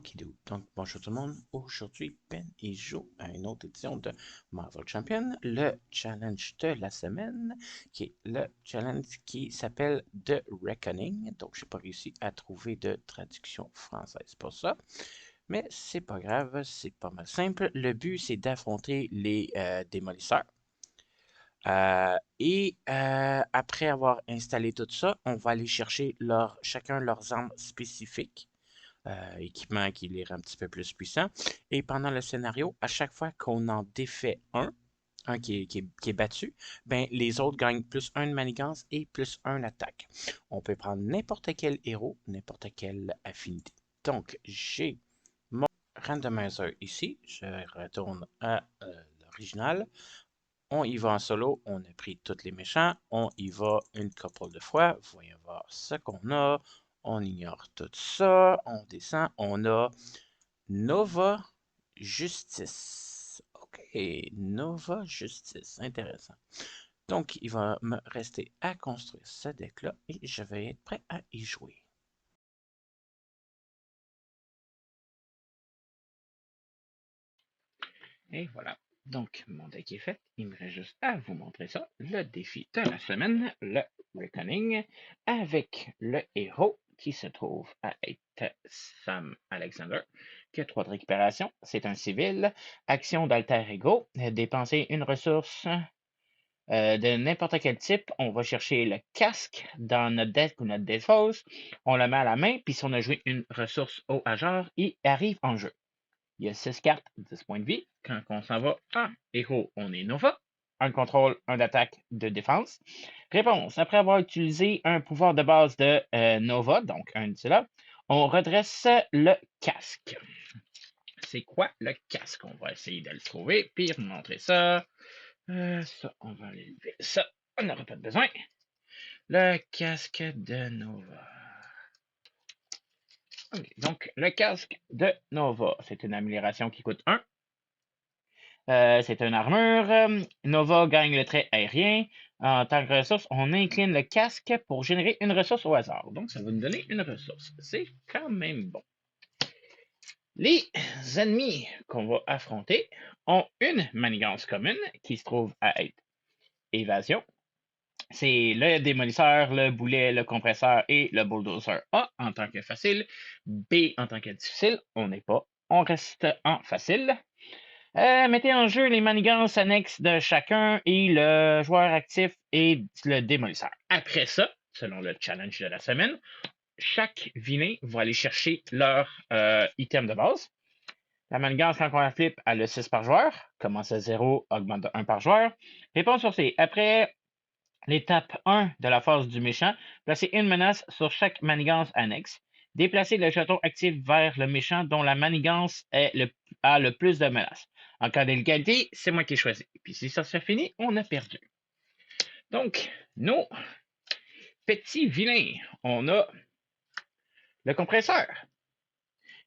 Okidou. Donc, bonjour tout le monde. Aujourd'hui, Ben y joue à une autre édition de Marvel Champion, le challenge de la semaine, qui est le challenge qui s'appelle The Reckoning. Donc, j'ai pas réussi à trouver de traduction française pour ça. Mais c'est pas grave, c'est pas mal simple. Le but, c'est d'affronter les démolisseurs. Après avoir installé tout ça, on va aller chercher chacun leurs armes spécifiques, équipement qui les rend un petit peu plus puissants. Et pendant le scénario, à chaque fois qu'on en défait un qui est battu, ben, les autres gagnent plus un de manigance et plus un d'attaque. On peut prendre n'importe quel héros, n'importe quelle affinité. Donc, j'ai mon randomizer ici. Je retourne à l'original. On y va en solo, on a pris tous les méchants, on y va une couple de fois, voyons voir ce qu'on a, on ignore tout ça, on descend, on a Nova Justice. Ok, Nova Justice, intéressant. Donc, il va me rester à construire ce deck-là et je vais être prêt à y jouer. Et voilà. Donc, mon deck est fait. Il me reste juste à vous montrer ça. Le défi de la semaine, le Reckoning, avec le héros qui se trouve à être Sam Alexander, qui a 3 de récupération. C'est un civil. Action d'alter ego. Dépenser une ressource de n'importe quel type. On va chercher le casque dans notre deck ou notre défausse. On le met à la main, puis si on a joué une ressource au hasard, il arrive en jeu. Il y a 6 cartes, 10 points de vie. Quand on s'en va en héros, on est Nova. Un contrôle, un d'attaque, de défense. Réponse. Après avoir utilisé un pouvoir de base de Nova, donc un de là, on redresse le casque. C'est quoi le casque? On va essayer de le trouver, puis vous montrer ça. Ça, on va enlever ça. On n'aura pas de besoin. Le casque de Nova. Okay. Donc, le casque de Nova, c'est une amélioration qui coûte 1. C'est une armure. Nova gagne le trait aérien. En tant que ressource, on incline le casque pour générer une ressource au hasard. Donc, ça va nous donner une ressource. C'est quand même bon. Les ennemis qu'on va affronter ont une manigance commune qui se trouve à être évasion. C'est le démolisseur, le boulet, le compresseur et le bulldozer A en tant que facile. B en tant que difficile. On n'est pas. On reste en facile. Mettez en jeu les manigances annexes de chacun et le joueur actif et le démolisseur. Après ça, selon le challenge de la semaine, chaque vilain va aller chercher leur item de base. La manigance, quand on la flippe, elle a 6 par joueur. Commence à 0, augmente de 1 par joueur. Réponse sur C. Après l'étape 1 de la phase du méchant, placez une menace sur chaque manigance annexe. Déplacez le jeton actif vers le méchant dont la manigance a le plus de menaces. En cas d'égalité, c'est moi qui ai choisi. Puis si ça se fait fini, on a perdu. Donc, nos petits vilains, on a le compresseur,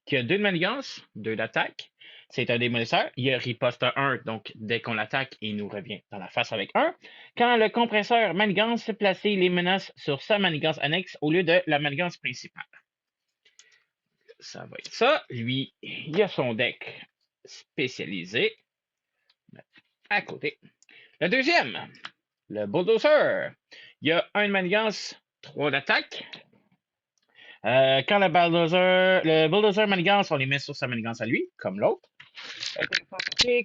qui a 2 de manigance, 2 d'attaque. C'est un démolisseur. Il riposte 1, donc dès qu'on l'attaque, il nous revient dans la face avec 1. Quand le compresseur manigance, placez les menaces sur sa manigance annexe au lieu de la manigance principale. Ça va être ça. Lui, il a son deck spécialisé à côté. Le deuxième, le bulldozer. Il y a 1 de manigance, 3 d'attaque. Quand le bulldozer manigance, on les met sur sa manigance à lui, comme l'autre.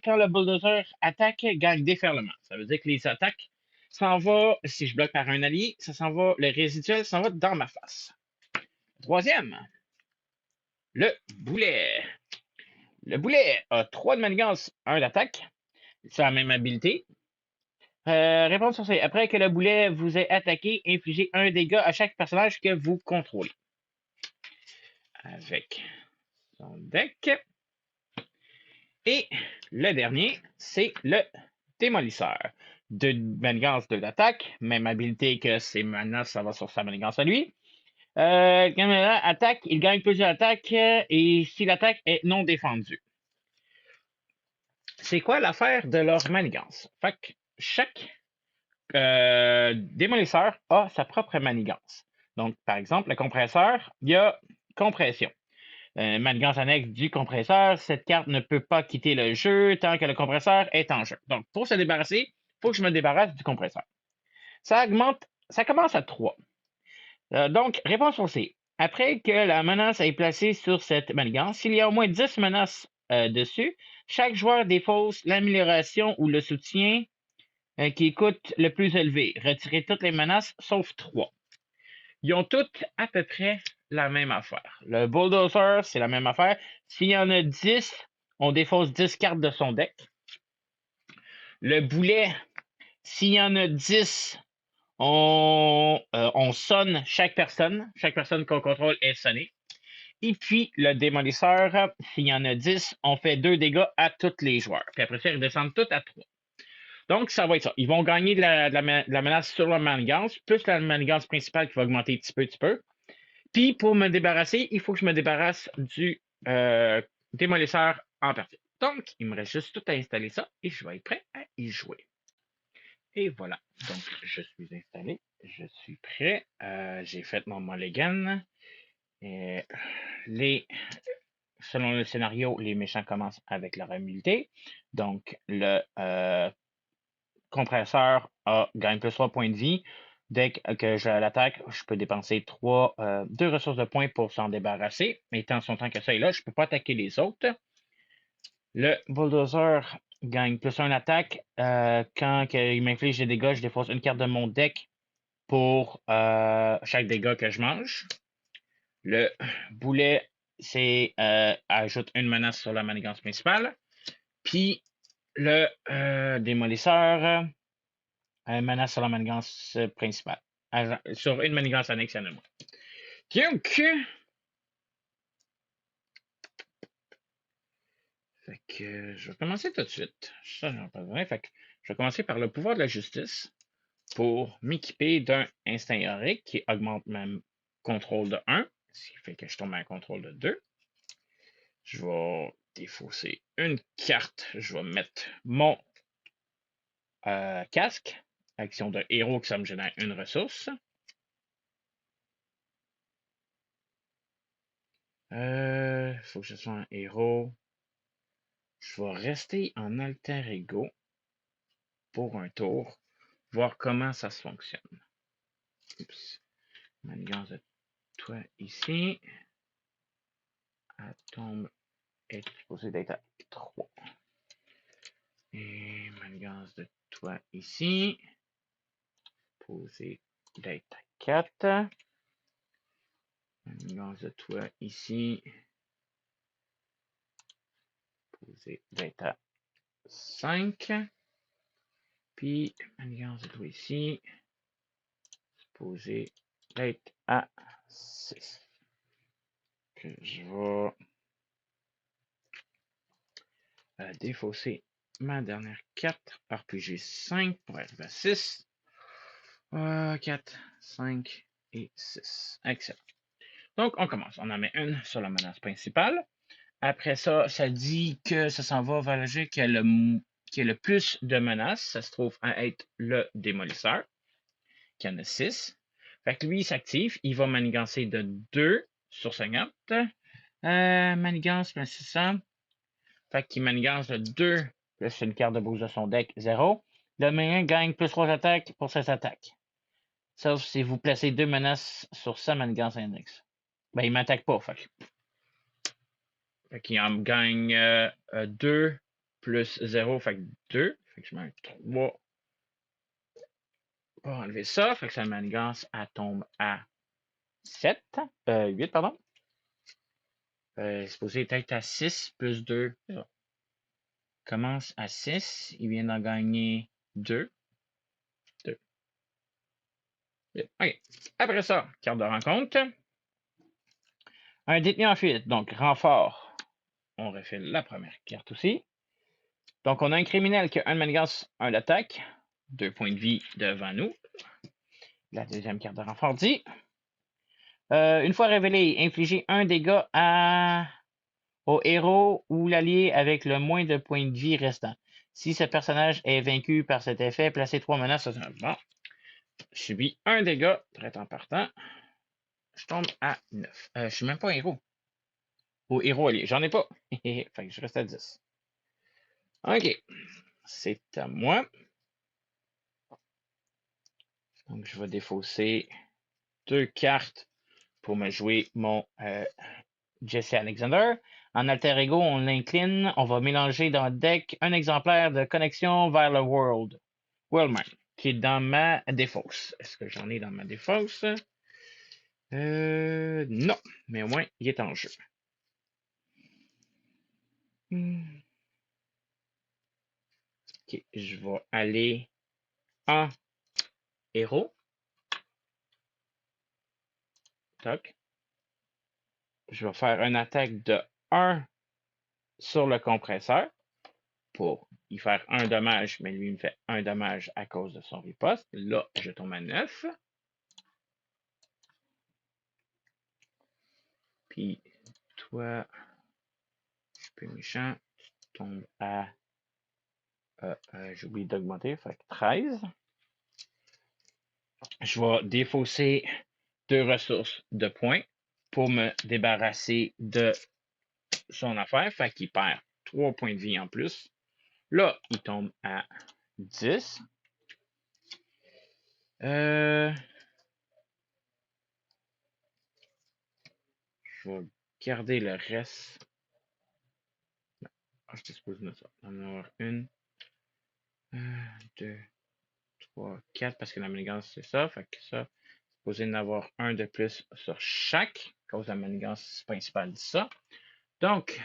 Quand le bulldozer attaque, gagne déferlement. Ça veut dire que les attaques s'en vont, si je bloque par un allié, ça s'en va, le résiduel s'en va dans ma face. Troisième, le boulet. Le boulet a 3 de manigance, 1 d'attaque. C'est la même habilité. Réponse sur C. Après que le boulet vous ait attaqué, infligez 1 dégât à chaque personnage que vous contrôlez. Avec son deck. Et le dernier, c'est le démolisseur. 2 manigances, 2 d'attaque. Même habilité que ses menaces, ça va sur sa manigance à lui. Quand il attaque, il gagne plusieurs attaques et si l'attaque est non défendue. C'est quoi l'affaire de leur manigance? Fait que chaque démolisseur a sa propre manigance. Donc, par exemple, le compresseur, il y a compression. manigance annexe du compresseur. Cette carte ne peut pas quitter le jeu tant que le compresseur est en jeu. Donc, pour se débarrasser, il faut que je me débarrasse du compresseur. Ça commence à 3. Donc, réponse pour C. Après que la menace est placée sur cette manigance, s'il y a au moins 10 menaces dessus, chaque joueur défausse l'amélioration ou le soutien qui coûte le plus élevé. Retirez toutes les menaces sauf 3. Ils ont toutes à peu près la même affaire. Le bulldozer, c'est la même affaire. S'il y en a 10, on défausse 10 cartes de son deck. Le boulet, s'il y en a 10, on sonne chaque personne. Chaque personne qu'on contrôle est sonnée. Et puis, le démolisseur, s'il y en a 10, on fait 2 dégâts à tous les joueurs. Puis après ça, ils redescendent tous à 3. Donc, ça va être ça. Ils vont gagner de la menace sur la manigance, plus la manigance principale qui va augmenter petit peu. Puis, pour me débarrasser, il faut que je me débarrasse du démolisseur en partie. Donc, il me reste juste tout à installer ça et je vais être prêt à y jouer. Et voilà. Donc, je suis installé. Je suis prêt. J'ai fait mon mulligan. Selon le scénario, les méchants commencent avec leur immunité. Donc, le compresseur gagne plus 3 points de vie. Dès que je l'attaque, je peux dépenser 2 ressources de points pour s'en débarrasser. Mais tant son temps que ça est là, je ne peux pas attaquer les autres. Le bulldozer gagne plus 1 attaque. Quand il m'inflige des dégâts, je défausse une carte de mon deck pour chaque dégât que je mange. Le boulet, c'est ajoute une menace sur la manigance principale. Puis le démolisseur, menace sur la manigance principale. Sur une manigance annexe, il y en a moins. Donc, fait que je vais commencer tout de suite. Ça, j'en ai pas besoin. Fait que je vais commencer par le pouvoir de la justice pour m'équiper d'un instinct héroïque qui augmente mon contrôle de 1, ce qui fait que je tombe à un contrôle de 2. Je vais défausser une carte. Je vais mettre mon casque. Action de héros, que ça me génère une ressource. Faut que je sois un héros. Je vais rester en alter ego pour un tour, voir comment ça se fonctionne. Oups. Manigance de toi ici. Elle tombe est supposée d'être à 3. Et manigance de toi ici. Supposée d'être à 4. Manigance de toi ici. Supposée d'être à 5. Puis manigance de toi ici. Supposée d'être à 6. Que je vais défausser ma dernière carte, RPG 5 pour arriver à 6. 4, 5 et 6. Excellent. Donc, on commence. On en met une sur la menace principale. Après ça, ça dit que ça s'en va vers le jeu qui a le plus de menaces. Ça se trouve à être le démolisseur, qui en a 6. Fait que lui, il s'active. Il va manigancer de 2 sur 50. Manigance, plus 600. Fait qu'il manigance de 2 plus une carte de boost de son deck, 0. Le mien gagne plus 3 attaques pour cette attaque. Sauf si vous placez 2 menaces sur sa manigance index. Ben, il m'attaque pas, fait qu'il en gagne 2 plus 0, fait que 2. Fait que je mets un 3 pour enlever ça. Fait que sa manigance, elle tombe à 8, pardon. Supposé être à 6 plus 2. Commence à 6. Il vient d'en gagner 2. OK. Après ça, carte de rencontre. Un détenu en fuite. Donc, renfort. On refait la première carte aussi. Donc, on a un criminel qui a un de manigance, un d'attaque. 2 points de vie devant nous. La deuxième carte de renfort dit. Une fois révélé, infligez un dégât au héros ou l'allié avec le moins de points de vie restant. Si ce personnage est vaincu par cet effet, placez 3 menaces. Bon. Je subis un dégât, très en partant. Je tombe à 9. Je suis même pas héros. Au héros allié. J'en ai pas. Fait que je reste à 10. OK. C'est à moi. Donc, je vais défausser 2 cartes pour me jouer mon Jesse Alexander. En alter ego, on l'incline. On va mélanger dans le deck un exemplaire de connexion vers le World. Worldman, qui est dans ma défausse. Est-ce que j'en ai dans ma défausse? Non. Mais au moins, il est en jeu. OK. Je vais aller en héros. Toc. Je vais faire une attaque de 1 sur le compresseur pour y faire un dommage, mais lui il me fait un dommage à cause de son riposte. Là, je tombe à 9. Puis toi, je suis peu méchant, tu tombes à... j'ai oublié d'augmenter, fait que 13. Je vais défausser 2 ressources de points pour me débarrasser de son affaire, fait qu'il perd 3 points de vie en plus. Là, il tombe à 10. Je vais garder le reste. Ah, je supposé de ça. On va en avoir une, 2, 3, 4, parce que la manigance, c'est ça. Fait que ça, supposé d'en avoir un de plus sur chaque, à cause de la manigance principale de ça. Donc,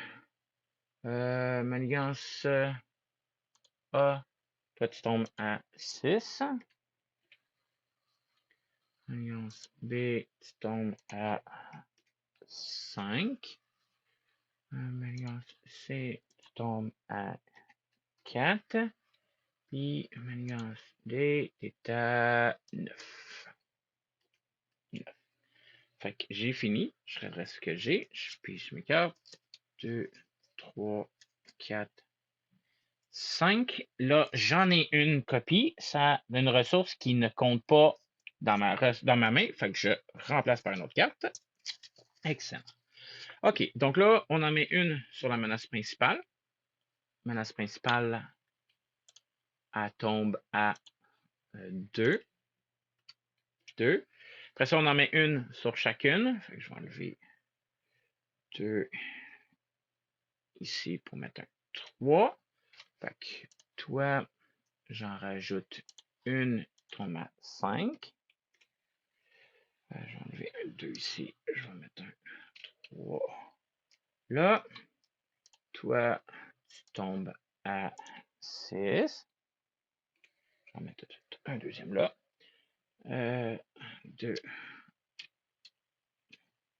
manigance A, toi tu tombes à 6. Manigance B, tu tombes à 5. Manigance C, tu tombes à 4. Puis, manigance D, tu es à 9. Fait que j'ai fini. Je reste ce que j'ai. Je pige mes cartes. 2, 3, 4, 5. Là, j'en ai une copie. Ça a une ressource qui ne compte pas dans ma main. Fait que je remplace par une autre carte. Excellent. OK. Donc là, on en met une sur la menace principale. Menace principale, elle tombe à 2. 2. Après ça, on en met une sur chacune. Fait que je vais enlever 2 ici pour mettre un 3. Fait que toi, j'en rajoute une, tombe à 5. Je vais enlever un 2 ici. Je vais mettre un 3 là. Toi, tu tombes à 6. Je vais mettre un deuxième là. 2,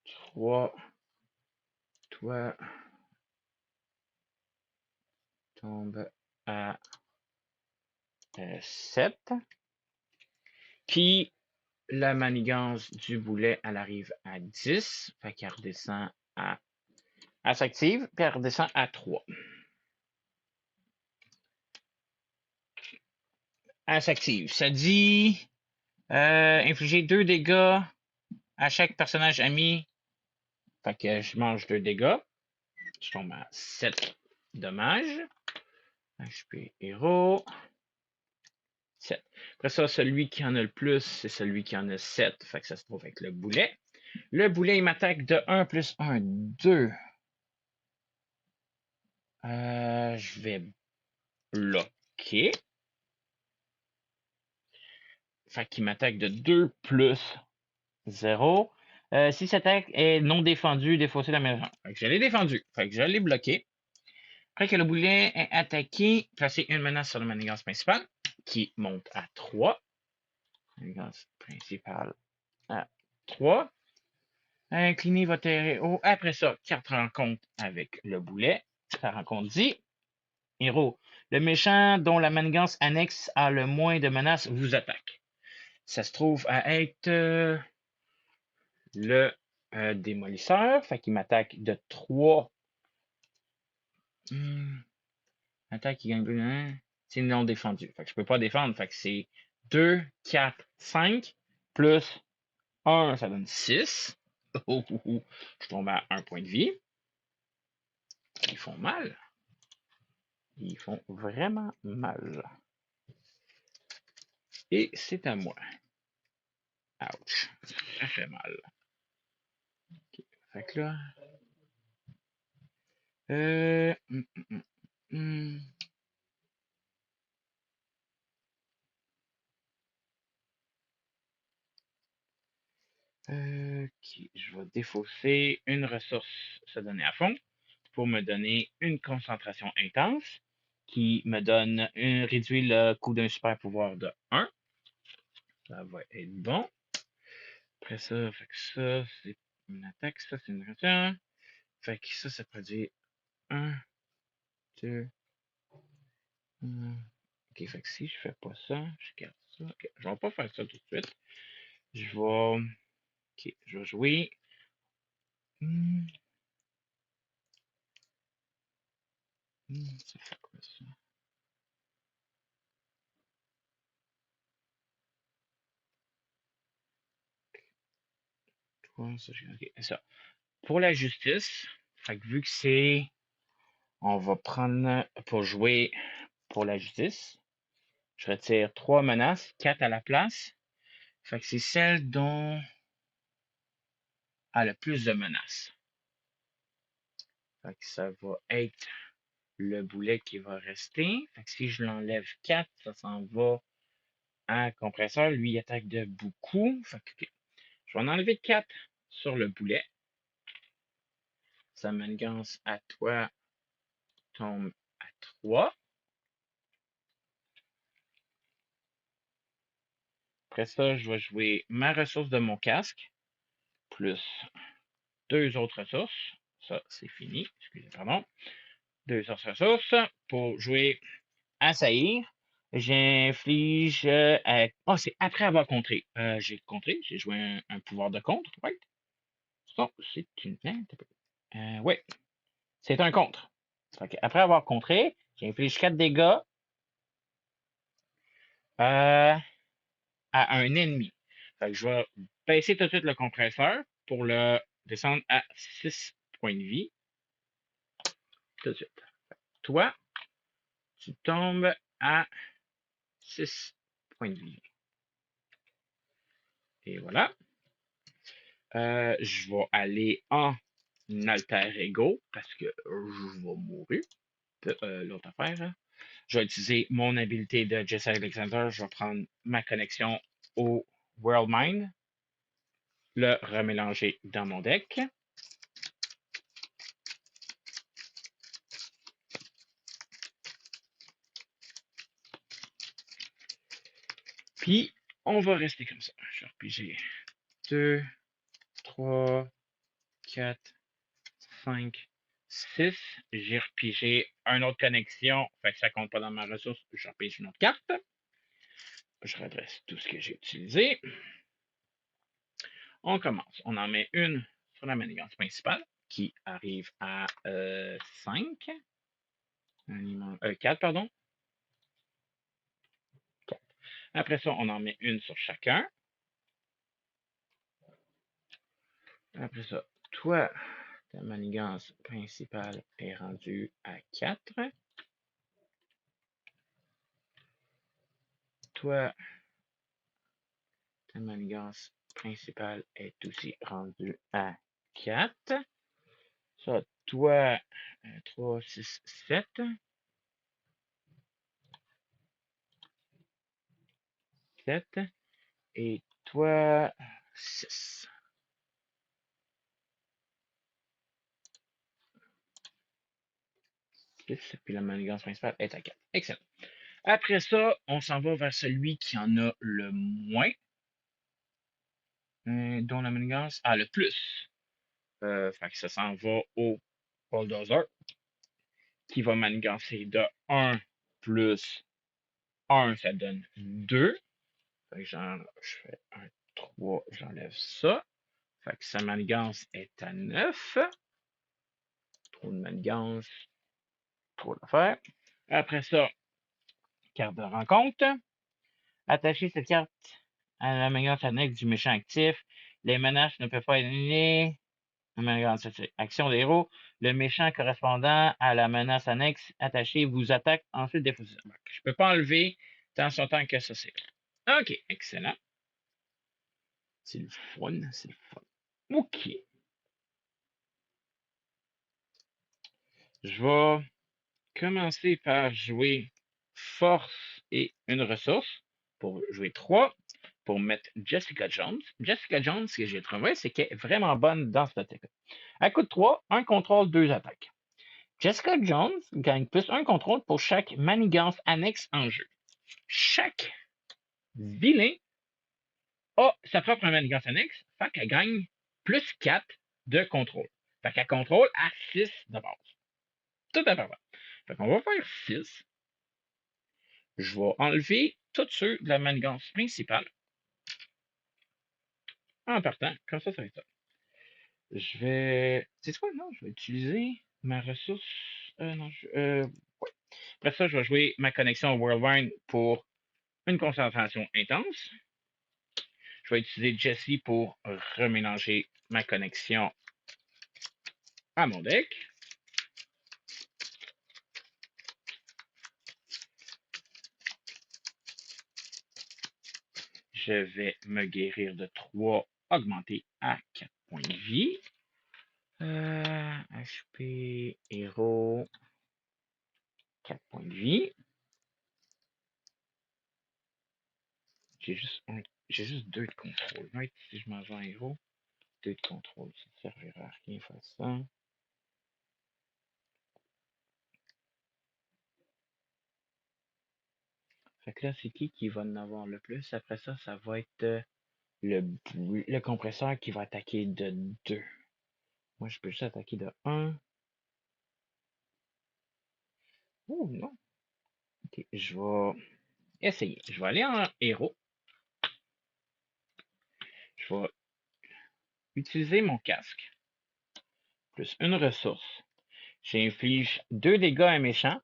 3. Toi, tombe à 7. Puis, la manigance du boulet, elle arrive à 10. Fait qu'elle redescend à... Elle s'active, puis elle redescend à 3. Elle s'active. Ça dit infliger 2 dégâts à chaque personnage ami. Fait que je mange 2 dégâts. Je tombe à 7 dommages. HP héros. 7. Après ça, celui qui en a le plus, c'est celui qui en a 7. Fait que ça se trouve avec le boulet. Le boulet, il m'attaque de 1 plus 1, 2. Je vais bloquer. Fait qu'il m'attaque de 2 plus 0. Si cette attaque est non défendue, défaussée de la maison. Fait que je l'ai défendu. Fait que je l'ai bloqué. Après que le boulet est attaqué, placez une menace sur la manigance principale, qui monte à 3. Manigance principale à 3. Inclinez votre héros. Après ça, carte rencontre avec le boulet. Ça rencontre dit. Héros. Le méchant dont la manigance annexe a le moins de menaces vous attaque. Ça se trouve à être le démolisseur. Fait qu'il m'attaque de 3. Attaque qui gagne plus de... C'est non défendu. Fait que je peux pas défendre. Fait que c'est 2, 4, 5, plus 1, ça donne 6. Je tombe à 1 point de vie. Ils font mal. Ils font vraiment mal. Et c'est à moi. Ouch. Ça fait mal. Okay. Fait que là. Euh, hum, hum, hum. Ok, je vais défausser une ressource se donner à fond pour me donner une concentration intense qui me donne réduit le coût d'un super pouvoir de 1. Ça va être bon. Après ça, fait que ça, c'est une attaque, ça, c'est une attaque. Fait que ça produit 1, 2, 1. Ok, fait que si je fais pas ça, je garde ça. Ok, je vais pas faire ça tout de suite. Je vais. Ok, je vais jouer. Ça fait quoi ça? Ok, ça. Pour la justice, fait que vu que c'est. On va prendre pour jouer pour la justice. Je retire 3 menaces, 4 à la place. Fait que c'est celle dont a le plus de menaces. Fait que ça va être le boulet qui va rester. Fait que si je l'enlève 4, ça s'en va à compresseur. Lui, il attaque de beaucoup. Fait que, je vais en enlever 4 sur le boulet. Sa manigance à toi tombe à 3. Après ça, je vais jouer ma ressource de mon casque, plus 2 autres ressources. Ça, c'est fini. Excusez, pardon. 2 autres ressources pour jouer Assaillir. J'inflige. Oh, c'est après avoir contré. J'ai contré, j'ai joué un pouvoir de contre, right? Ça, c'est une. Ouais, c'est un contre. Après avoir contré, j'inflige 4 dégâts à un ennemi. Fait que je vais baisser tout de suite le compresseur pour le descendre à 6 points de vie. Tout de suite. Toi, tu tombes à 6 points de vie. Et voilà. Je vais aller en alter ego parce que je vais mourir. L'autre affaire. Hein. Je vais utiliser mon habilité de Jesse Alexander. Je vais prendre ma connexion au World Mind, le remélanger dans mon deck. Puis, on va rester comme ça. Je vais repiger 2, 3, 4, 5, 6. J'ai repigé une autre connexion. Fait que ça compte pas dans ma ressource. Je repige une autre carte. Je redresse tout ce que j'ai utilisé. On commence. On en met une sur la manigance principale qui arrive à 5. 4, pardon. 4. Après ça, on en met une sur chacun. Après ça, toi, ta manigance principale est rendue à 4. Toi, ta manigance principale est aussi rendue à 4. Ça, toi, 3, 6, 7. 7. Et toi, 6. 6. Puis la manigance principale est à 4. Excellent. Après ça, on s'en va vers celui qui en a le moins. Dont la manigance a le plus. Fait que ça s'en va au bulldozer. Qui va manigancer de 1 plus 1, ça donne 2. Fait que je fais un 3, j'enlève ça. Fait que sa manigance est à 9. Trop de manigance. Trop d'affaires. Après ça, carte de rencontre. Attacher cette carte à la manigance annexe du méchant actif. Les menaces ne peuvent pas être éliminés. Action des héros. Le méchant correspondant à la menace annexe attachée vous attaque, ensuite défausse. Je peux pas enlever tant son temps que ça, c'est. OK, excellent. C'est le fun, c'est le fun. OK. Je vais commencer par jouer force et une ressource pour jouer 3 pour mettre Jessica Jones. Jessica Jones, ce que j'ai trouvé, c'est qu'elle est vraiment bonne dans cette attaque. Elle coûte 3, 1 contrôle, 2 attaques. Jessica Jones gagne plus 1 contrôle pour chaque manigance annexe en jeu. Chaque vilain a sa propre manigance annexe, fait qu'elle gagne plus 4 de contrôle. Fait qu'elle contrôle à 6 de base. Tout à fait. Fait qu'on va faire 6. Je vais enlever tous ceux de la manigance principale en partant. Comme ça va être ça. Je vais. C'est quoi? Non, je vais utiliser ma ressource. Non, ouais. Après ça, je vais jouer ma connexion Worldwide pour une concentration intense. Je vais utiliser Jessie pour remélanger ma connexion à mon deck. Je vais me guérir de 3, augmenter à 4 points de vie. HP, héros, 4 points de vie. J'ai juste 2 de contrôle. Right? Si je m'en vais en héros, 2 de contrôle. Ça ne servira à rien faire ça. Fait que là, c'est qui va en avoir le plus? Après ça, ça va être le compresseur qui va attaquer de 2. Moi, je peux juste attaquer de 1. Oh non. Ok, je vais essayer. Je vais aller en héros. Je vais utiliser mon casque. Plus une ressource. J'inflige 2 dégâts à un méchant.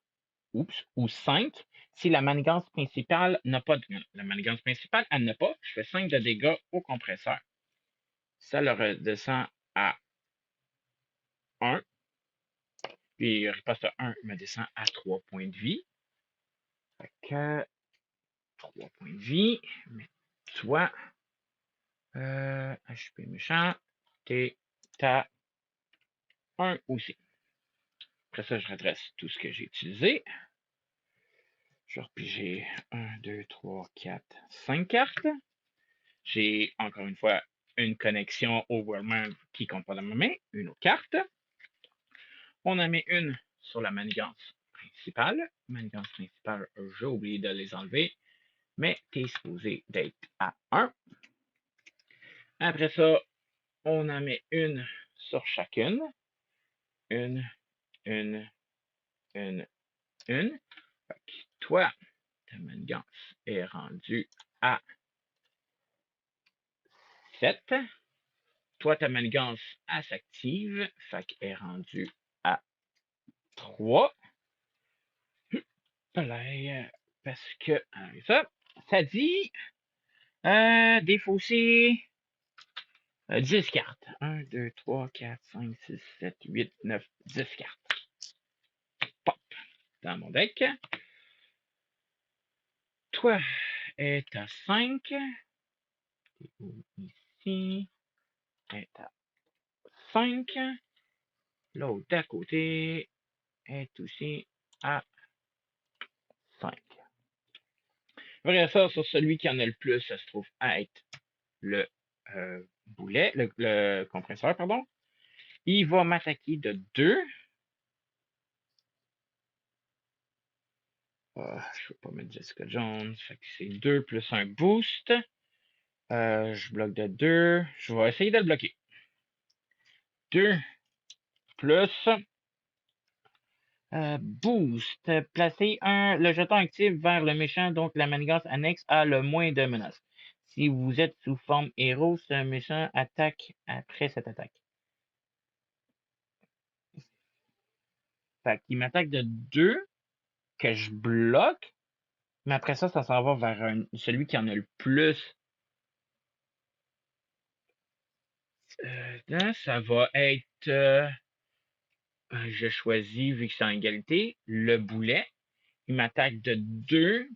Oups. Ou 5 si la manigance principale n'a pas de. La manigance principale, elle n'a pas. Je fais 5 de dégâts au compresseur. Ça le redescend à 1. Puis riposte 1 me descend à 3 points de vie. Fait que 3 points de vie. Mais toi, HP méchant, t'es à 1 aussi. Après ça, je redresse tout ce que j'ai utilisé. Je vais repiger 1, 2, 3, 4, 5 cartes. J'ai encore une fois une connexion Overman qui compte pas dans ma main. Une autre carte. On en met une sur la manigance principale. Manigance principale, j'ai oublié de les enlever. Mais tu es supposé d'être à 1. Après ça, on en met une sur chacune. Une. Fait que toi, ta manigance est rendue à 7. Toi, ta manigance, elle s'active. Fait qu'elle est rendue à 3. Parce que ça dit défausser 10 cartes. 1, 2, 3, 4, 5, 6, 7, 8, 9, 10 cartes. Pop dans mon deck. Toi est à 5. Ici est à 5. L'autre d'à côté est aussi à 5. Après ça, sur celui qui en a le plus, ça se trouve à être le boulet, le compresseur, pardon. Il va m'attaquer de 2. Je ne veux pas mettre Jessica Jones. Fait que c'est 2 plus un boost. Je bloque de 2. Je vais essayer de le bloquer. 2 plus boost. Placez le jeton actif vers le méchant, donc la manigance annexe a le moins de menaces. Si vous êtes sous forme héros, ce méchant attaque après cette attaque. Fait qu'il m'attaque de 2 que je bloque, mais après ça, ça s'en va vers celui qui en a le plus. Ça va être. Je choisis, vu que c'est en égalité, le boulet. Il m'attaque de 2.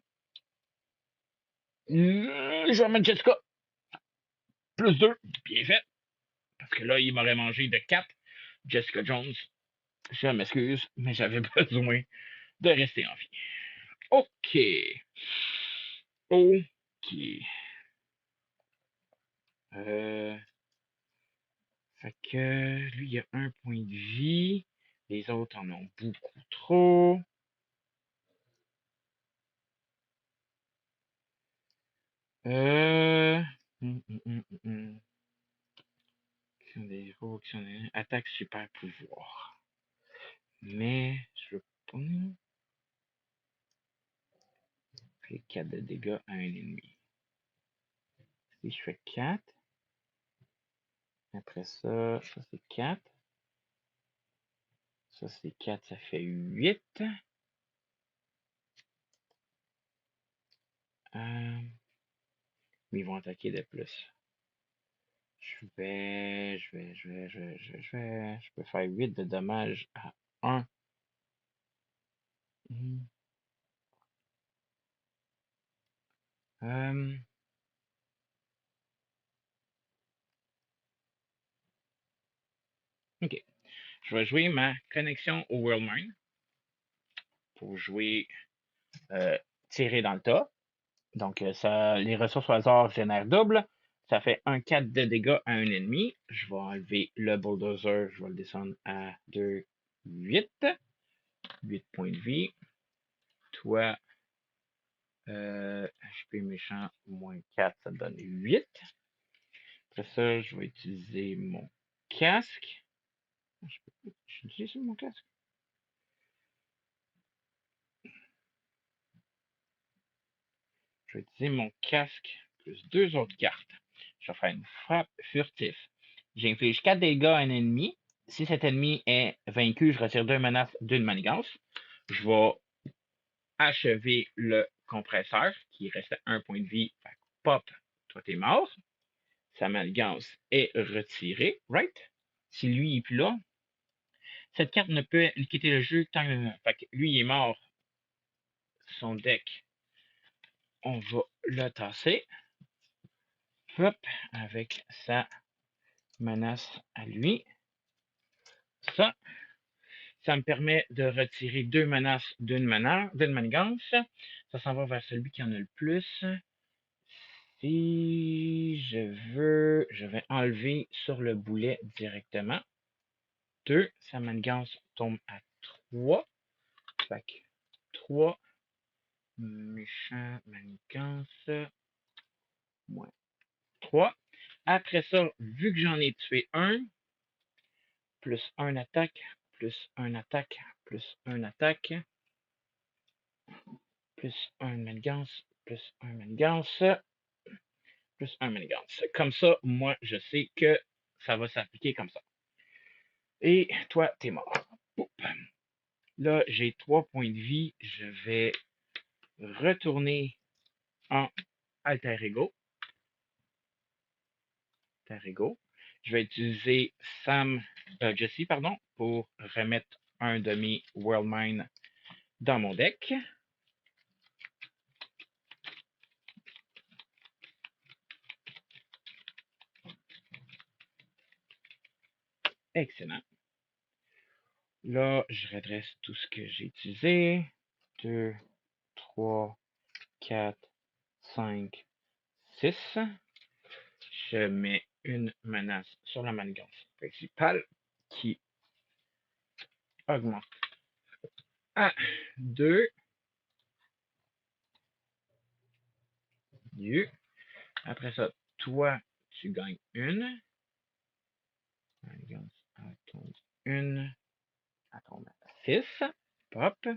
Je vais mettre Jessica. Plus 2. Bien fait. Parce que là, il m'aurait mangé de 4. Jessica Jones. Je m'excuse, mais j'avais besoin de rester en vie. OK. OK. Fait que lui, il a 1 point de vie. Les autres en ont beaucoup trop. Action des héros, action des... Attaque super pouvoir. Mais je veux pas. Fait 4 de dégâts à un ennemi. Si je fais 4. Après ça, ça c'est 4. Ça c'est 4, ça fait 8. Mais ils vont attaquer de plus. Je peux faire 8 de dommages à 1. Ok. Je vais jouer ma connexion au World Mine pour jouer tirer dans le tas. Donc, les ressources au hasard génèrent double. Ça fait un 4 de dégâts à un ennemi. Je vais enlever le bulldozer. Je vais le descendre à 2, 8. 8 points de vie. Toi, HP méchant, moins 4, ça me donne 8. Après ça, je vais utiliser mon casque. Je suis utilisé mon casque. Je vais utiliser mon casque plus 2 autres cartes. Je vais faire une frappe furtif. J'inflige 4 dégâts à un ennemi. Si cet ennemi est vaincu, je retire 2 menaces d'une manigance. Je vais achever le compresseur qui restait 1 point de vie. Fait que pop, toi t'es mort. Sa manigance est retirée, right? Si lui est plus là, cette carte ne peut quitter le jeu tant que... Fait que lui il est mort. Son deck, on va le tasser. Hop, avec sa menace à lui. Ça me permet de retirer 2 menaces d'une manigance. Ça s'en va vers celui qui en a le plus. Si je veux, je vais enlever sur le boulet directement. 2, sa manigance tombe à 3. Fait que 3, méchant manigance, moins 3. Après ça, vu que j'en ai tué un, plus 1 attaque, plus 1 attaque, plus 1 attaque, plus 1 manigance, plus 1 manigance, plus 1 manigance. Comme ça, moi, je sais que ça va s'appliquer comme ça. Et toi, t'es mort. Oups. Là, j'ai 3 points de vie. Je vais retourner en Alter Ego. Alter Ego. Je vais utiliser Jessie, pour remettre un de mes World Mine dans mon deck. Excellent. Là, je redresse tout ce que j'ai utilisé. 2, 3, 4, 5, 6. Je mets une menace sur la manigance principale qui augmente à 2. Après ça, toi, tu gagnes une. Manigance tombe une. Elle tombe à 6. Pop.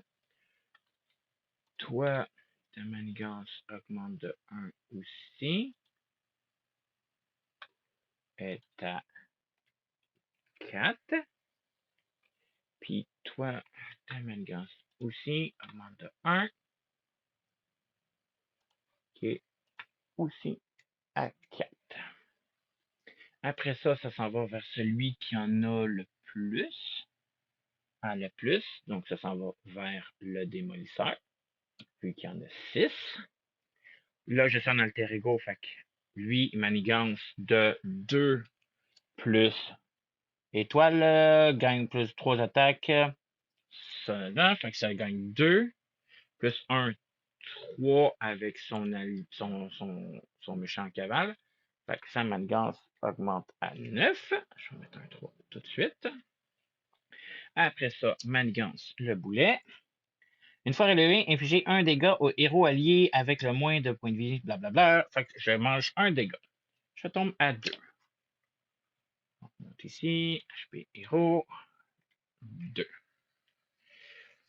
Toi, ta manigance augmente de 1 aussi. Est à 4. Puis toi, ta manigance aussi augmente de 1. Qui est aussi à 4. Après ça, ça s'en va vers celui qui en a le plus. Le plus. Donc, ça s'en va vers le démolisseur. Vu qu'il y en a 6. Là, je suis en alter ego. Fait que lui, il manigance de 2 plus étoile. Gagne plus 3 attaques. Ça, là, fait que ça gagne 2. Plus 1, 3 avec son méchant cavale. Fait que sa manigance augmente à 9. Je vais mettre un 3 tout de suite. Après ça, manigance le boulet. Une fois relevé, infligez un dégât au héros allié avec le moins de points de vie, blablabla. Fait que je mange un dégât. Je tombe à 2. On monte ici, HP héros, 2.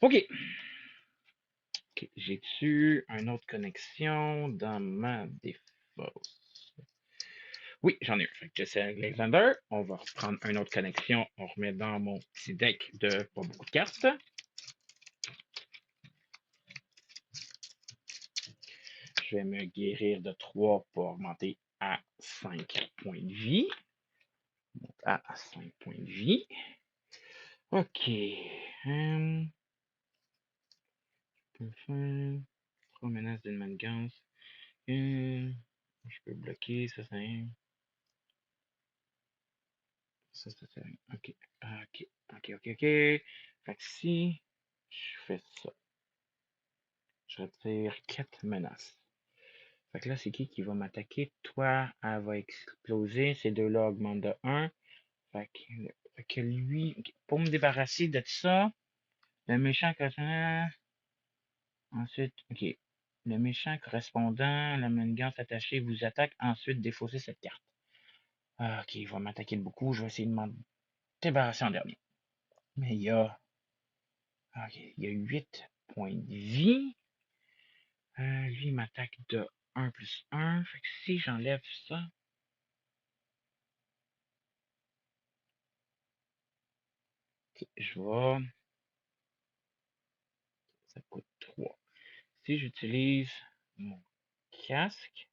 OK. J'ai-tu une autre connexion dans ma défausse? Oui, j'en ai un. Fait que j'essaie Alexander. On va reprendre une autre connexion. On remet dans mon petit deck de pas beaucoup de cartes. Je vais me guérir de 3 pour augmenter à 5 points de vie. À 5 points de vie. OK. Je peux faire 3 menaces d'une manigance. Je peux bloquer, ça c'est. Ça c'est. OK. OK. OK, OK, OK. Fait que si je fais ça, je retire 4 menaces. Fait que là, c'est qui va m'attaquer? Toi, elle va exploser. Ces deux-là augmentent de 1. Fait que lui, pour me débarrasser de ça, le méchant ensuite, OK. Le méchant correspondant, la manigance attachée vous attaque. Ensuite, défaussez cette carte. OK, il va m'attaquer de beaucoup. Je vais essayer de m'en débarrasser en dernier. Mais il y a. OK, il y a 8 points de vie. Lui, il m'attaque de 1 plus 1. Fait que si j'enlève ça. OK, je vais. Ça coûte 3. Si j'utilise mon casque.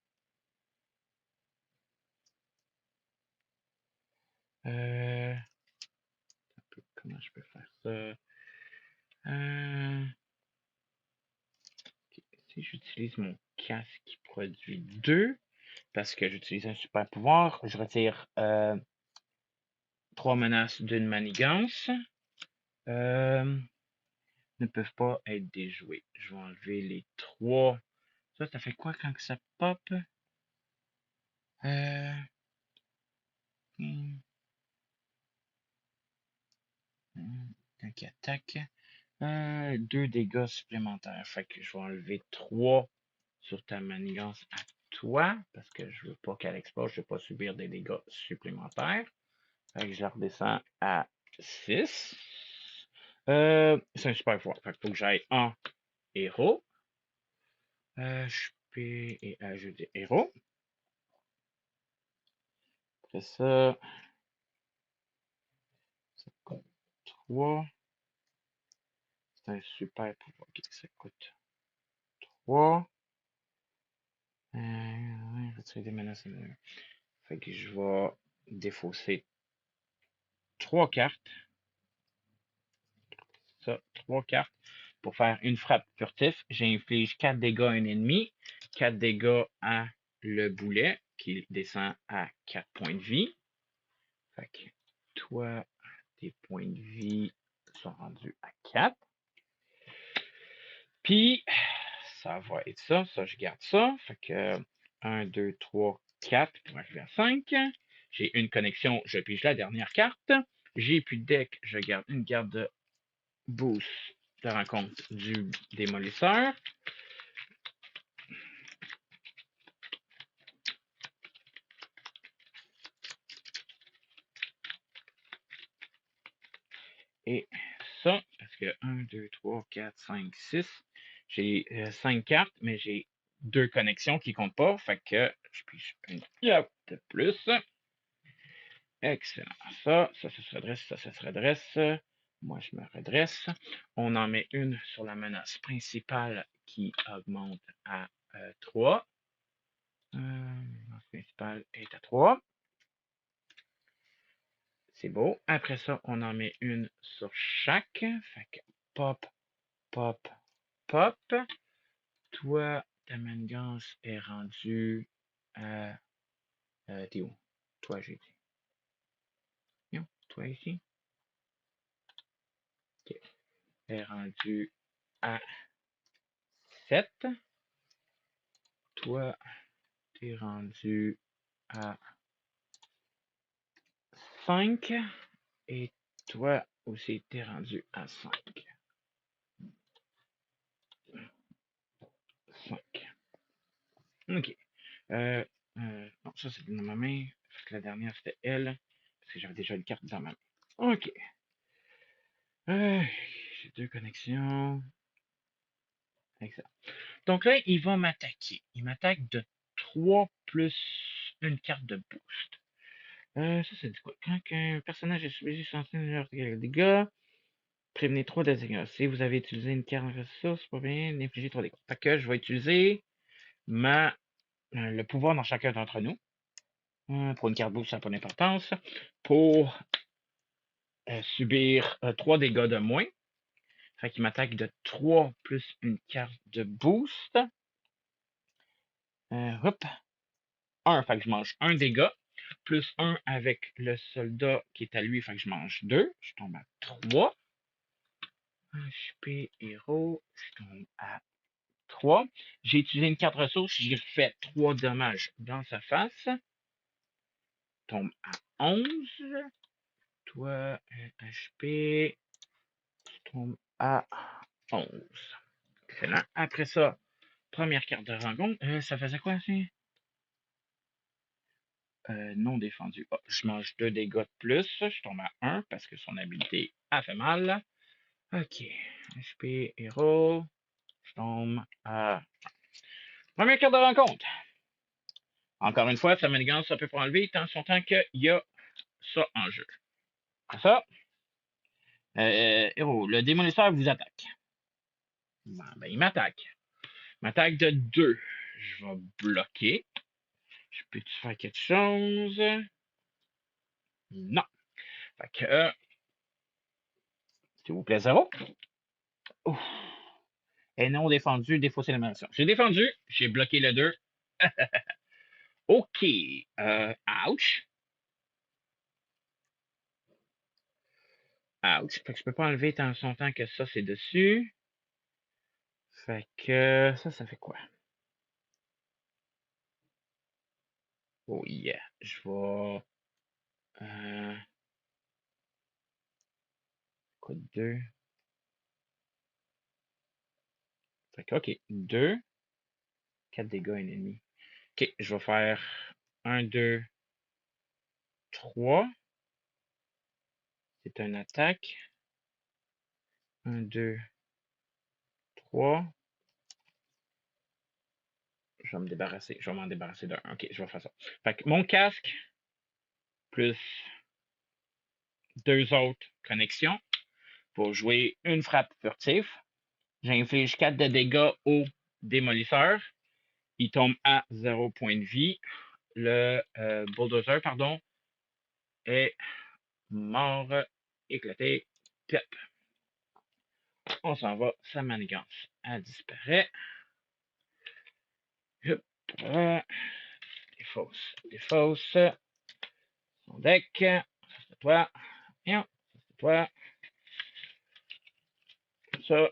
Comment je peux faire ça? Si j'utilise mon casque qui produit 2, parce que j'utilise un super pouvoir, je retire 3 menaces d'une manigance. Ne peuvent pas être déjouées. Je vais enlever les 3. Ça fait quoi quand ça pop? Qui attaque. 2 dégâts supplémentaires. Fait que je vais enlever 3 sur ta manigance à toi, parce que je veux pas qu'elle explose, je veux pas subir des dégâts supplémentaires. Fait que je la redescends à 6. C'est un super pouvoir. Fait qu'il faut que j'aille en héros. HP et ajouter héros. Après ça coûte 3. C'est un super pouvoir. Ok, ça coûte 3. Retirer des menaces. Fait que je vais défausser 3 cartes. Ça, 3 cartes. Pour faire une frappe furtif, j'inflige 4 dégâts à un ennemi, 4 dégâts à le boulet, qui descend à 4 points de vie. Fait que toi, tes points de vie sont rendus à 4. Puis, ça va être ça. Ça, je garde ça. Fait que 1, 2, 3, 4 pour arriver à 5. J'ai une connexion, je pige la dernière carte. J'ai plus de deck, je garde une carte de boost de rencontre du démolisseur. Et ça, parce que 1, 2, 3, 4, 5, 6, j'ai 5 cartes, mais j'ai 2 connexions qui comptent pas. Fait que je pige une carte de plus. Excellent. Ça se redresse, ça se redresse. Moi, je me redresse. On en met une sur la menace principale qui augmente à 3. La menace principale est à 3. C'est beau. Après ça, on en met une sur chaque. Fait que pop, pop, pop. Toi, ta manigance est rendue à... t'es où? Toi, j'ai dit. Non, toi ici. OK. Elle est rendue à 7. Toi, t'es rendu à 5. Et toi aussi, t'es rendu à 5. 5. OK. Non, ça, c'est dans ma main. Parce que la dernière, c'était elle. Parce que j'avais déjà une carte dans ma main. OK. J'ai 2 connexions. Excellent. Donc là, il va m'attaquer. Il m'attaque de 3 plus une carte de boost. Ça, c'est quoi? Quand un personnage est subi censé de dégâts, prévenez 3 dégâts. Si vous avez utilisé une carte de ressource, pas bien d'infliger 3 dégâts. Fait que je vais utiliser le pouvoir dans chacun d'entre nous. Pour une carte boost, ça n'a pas d'importance. Pour subir 3 dégâts de moins. Fait qu'il m'attaque de 3 plus une carte de boost. Hop. 1, fait que je mange 1 dégât. Plus 1 avec le soldat qui est à lui, fait que je mange 2. Je tombe à 3. HP héros, je tombe à 3. J'ai utilisé une carte ressource, j'ai fait 3 dommages dans sa face. Tombe à 11. Toi, HP, je tombe à 11. Excellent. Après ça, première carte de rencontre. Ça faisait quoi, ça? Non défendu. Oh, je mange 2 dégâts de plus. Je tombe à 1 parce que son habilité a fait mal. Ok. HP héros. Je tombe à... Première carte de rencontre. Encore une fois, sa manigance, ça peut pas enlever tant son temps qu'il y a ça en jeu. Après ça, héros, le démolisseur vous attaque. Bon, ben, il m'attaque. Il m'attaque de 2. Je vais bloquer. Je peux-tu faire quelque chose? Non. Fait que, s'il vous plaît, 0. Ouf. Et non défendu, défausser l'élimination. J'ai défendu, j'ai bloqué le 2. OK. Ouch. Ouch. Fait que je peux pas enlever tant son temps que ça, c'est dessus. Fait que ça fait quoi? Oh yeah. Je vais. Quoi, 2? Fait que, OK. 2. 4 dégâts à un ennemi. OK. Je vais faire 1, 2, 3. C'est une attaque. 1, 2, 3. Je vais me débarrasser. Je vais m'en débarrasser d'un. OK, je vais faire ça. Fait que mon casque, plus 2 autres connexions, pour jouer une frappe furtive. J'inflige 4 de dégâts au démolisseur. Il tombe à 0 point de vie. Le bulldozer, pardon, est mort, éclaté, plep. On s'en va, sa manigance, elle disparaît. Hop, défausse. Son deck, ça c'est toi. Ça c'est toi. Ça,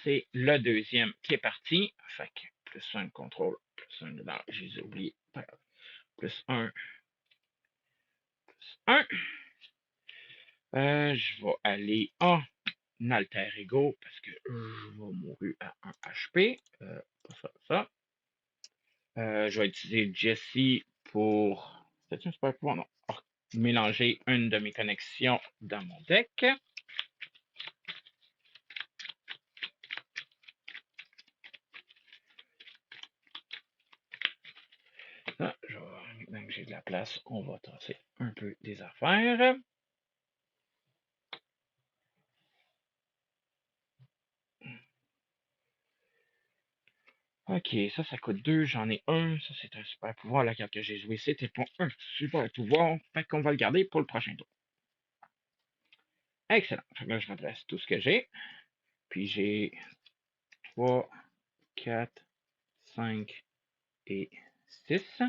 c'est le deuxième qui est parti. Fait que plus 1 de contrôle, plus 1 dedans, je les ai oubliés. Plus 1, plus 1. Je vais aller en alter ego parce que je vais mourir à 1 HP. Pas ça, ça. Je vais utiliser Jesse pour. C'est un super pouvoir? Non. Mélanger une de mes connexions dans mon deck. Ah, maintenant que j'ai de la place, on va tasser un peu des affaires. Ok, ça coûte 2, j'en ai un. Ça, c'est un super pouvoir. La carte que j'ai jouée, c'était pas un super pouvoir. Fait qu'on va le garder pour le prochain tour. Excellent. Fait que là, je redresse tout ce que j'ai. Puis j'ai 3, 4, 5 et 6.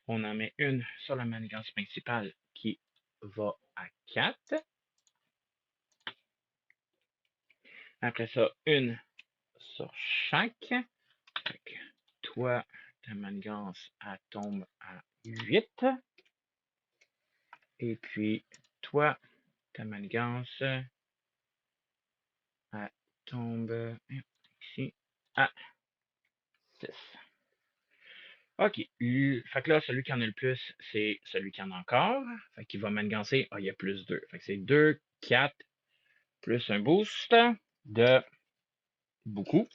On en met une sur la manigance principale qui va à 4. Après ça, une sur chaque. Fait que toi, ta manigance, elle tombe à 8. Et puis, toi, ta manigance, elle tombe ici à 6. OK. Fait que là, celui qui en a le plus, c'est celui qui en a encore. Fait qu'il va manigancer. Ah, il y a plus 2. Fait que c'est 2, 4, plus un boost de beaucoup.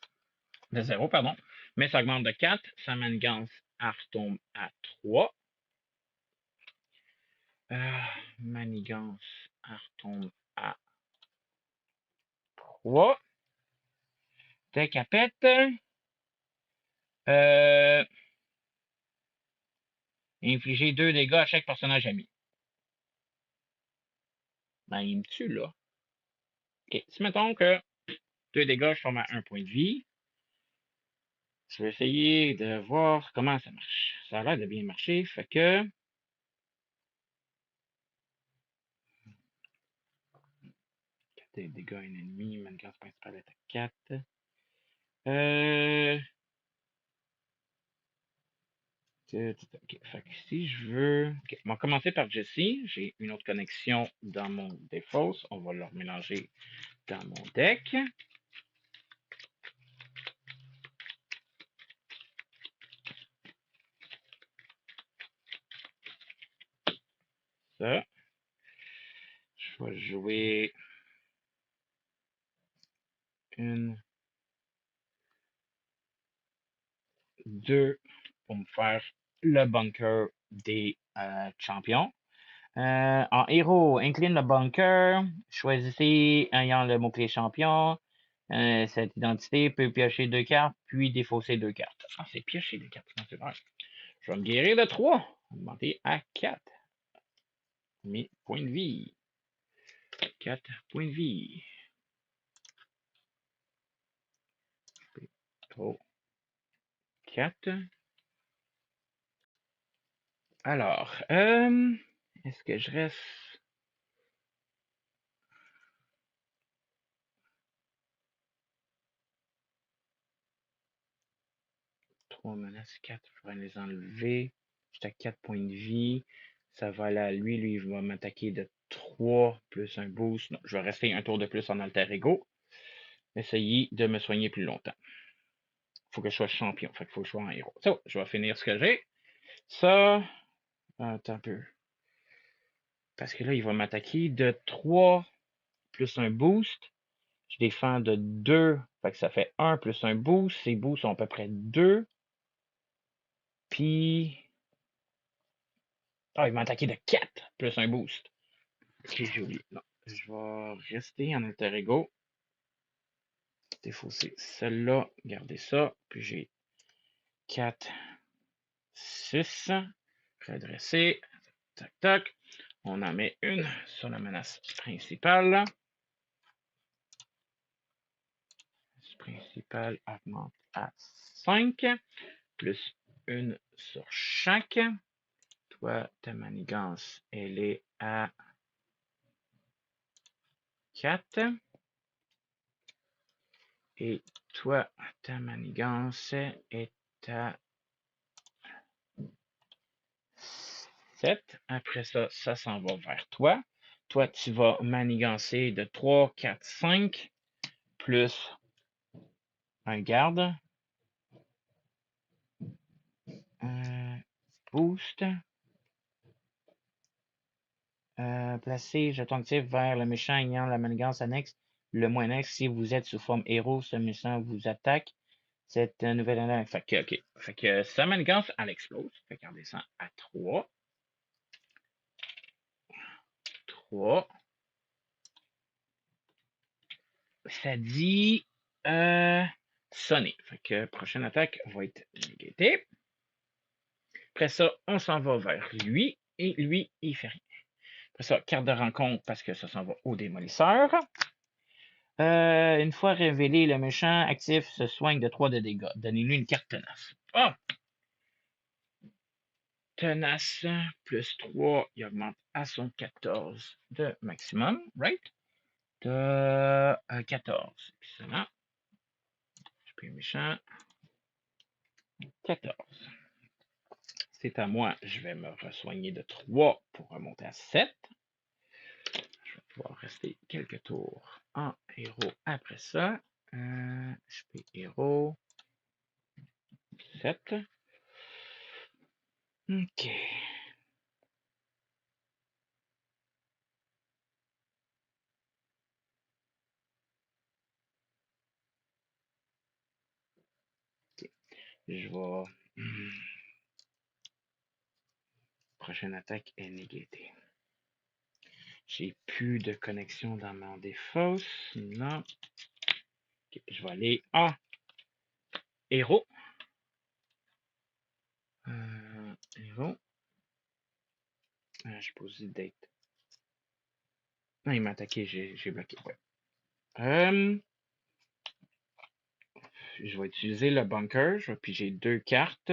De 0, pardon. Mais ça augmente de 4. Sa manigance, elle retombe à 3. Manigance, elle retombe à 3. Deck à pète. Infliger 2 dégâts à chaque personnage ami. Ben, il me tue, là. OK. Si mettons que 2 dégâts, je tombe à 1 point de vie. Je vais essayer de voir comment ça marche. Ça a l'air de bien marcher. Fait que 4 dégâts à un ennemi. Manigance principale est à 4. OK. Fait que si je veux. OK. On va commencer par Jesse. J'ai une autre connexion dans mon défausse. On va leur mélanger dans mon deck. Ça. Je vais jouer une, 2 pour me faire le bunker des champions. En héros, incline le bunker. Choisissez ayant le mot-clé champion. Cette identité peut piocher 2 cartes, puis défausser 2 cartes. Ah, c'est piocher 2 cartes. C'est vrai. Je vais me guérir de 3. Augmenter à 4. Mes points de vie. 4 points de vie. 3, 4. Alors, est-ce que je reste 3 menaces, 4, je pourrais les enlever. J'étais à 4 points de vie. Ça va aller à lui. Lui, il va m'attaquer de 3 plus un boost. Non, je vais rester un tour de plus en alter ego. Essayer de me soigner plus longtemps. Faut que je sois champion. Fait qu'il faut que je sois en héros. Ça, je vais finir ce que j'ai. Ça, attends un peu. Parce que là, il va m'attaquer de 3 plus un boost. Je défends de 2. Fait que ça fait 1 plus un boost. Ces boosts sont à peu près 2. Puis. Ah, il m'a attaqué de 4 plus un boost. Ok, j'ai oublié. Non. Je vais rester en alter ego. Défausser celle-là. Garder ça. Puis j'ai 4, 6. Redresser. Tac, tac. On en met une sur la menace principale. La menace principale augmente à 5. Plus une sur chaque. Toi, ta manigance, elle est à 4. Et toi, ta manigance est à 7. Après ça, ça s'en va vers toi. Toi, tu vas manigancer de 3, 4, 5, plus un garde. Boost. Placez jeton actif vers le méchant ayant la manigance annexe. Le moins annexe, si vous êtes sous forme héros, ce méchant vous attaque. Cette nouvelle annexe. Fait que, OK. Fait que sa manigance, elle explose. Fait qu'elle descend à 3. 3. Ça dit. sonner. Fait que prochaine attaque va être négativé. Après ça, on s'en va vers lui. Et lui, il fait rien. Après ça, carte de rencontre parce que ça s'en va au démolisseur. Une fois révélé, le méchant actif se soigne de 3 de dégâts. Donnez-lui une carte tenace. Ah! Tenace, plus 3, il augmente à son 14 de maximum, right? De 14. Excellent. Je peux méchant. 14. C'est à moi. Je vais me re-soigner de 3 pour remonter à 7. Je vais pouvoir rester quelques tours en héros après ça. HP héros. 7. OK. Je vais. Prochaine attaque est négatiée. J'ai plus de connexion dans mon défausse. Non. Okay, je vais aller en héros. Héros. Je peux aussi d'être. Non, il m'a attaqué, j'ai bloqué. Ouais. Je vais utiliser le bunker. Puis j'ai 2 cartes.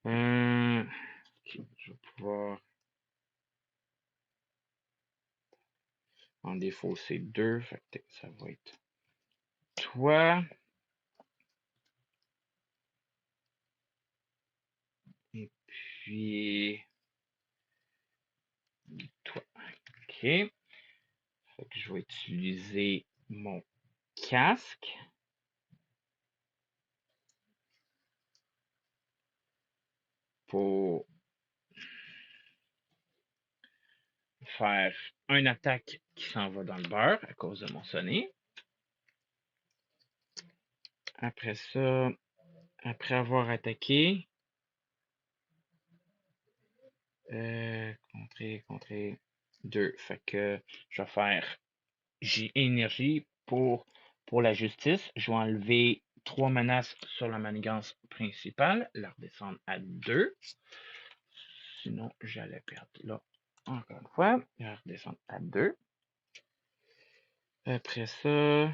Okay, je vais pouvoir. En défaut, c'est 2. Fait que ça va être toi. Et puis. Toi. OK. Fait que je vais utiliser mon casque. Pour faire une attaque qui s'en va dans le beurre à cause de mon sonnet. Après ça, après avoir attaqué, contrer 2. Fait que je vais faire j'ai énergie pour la justice. Je vais enlever 3 menaces sur la manigance principale, la redescendre à 2. Sinon, j'allais perdre là. Encore une fois, la redescendre à 2. Après ça,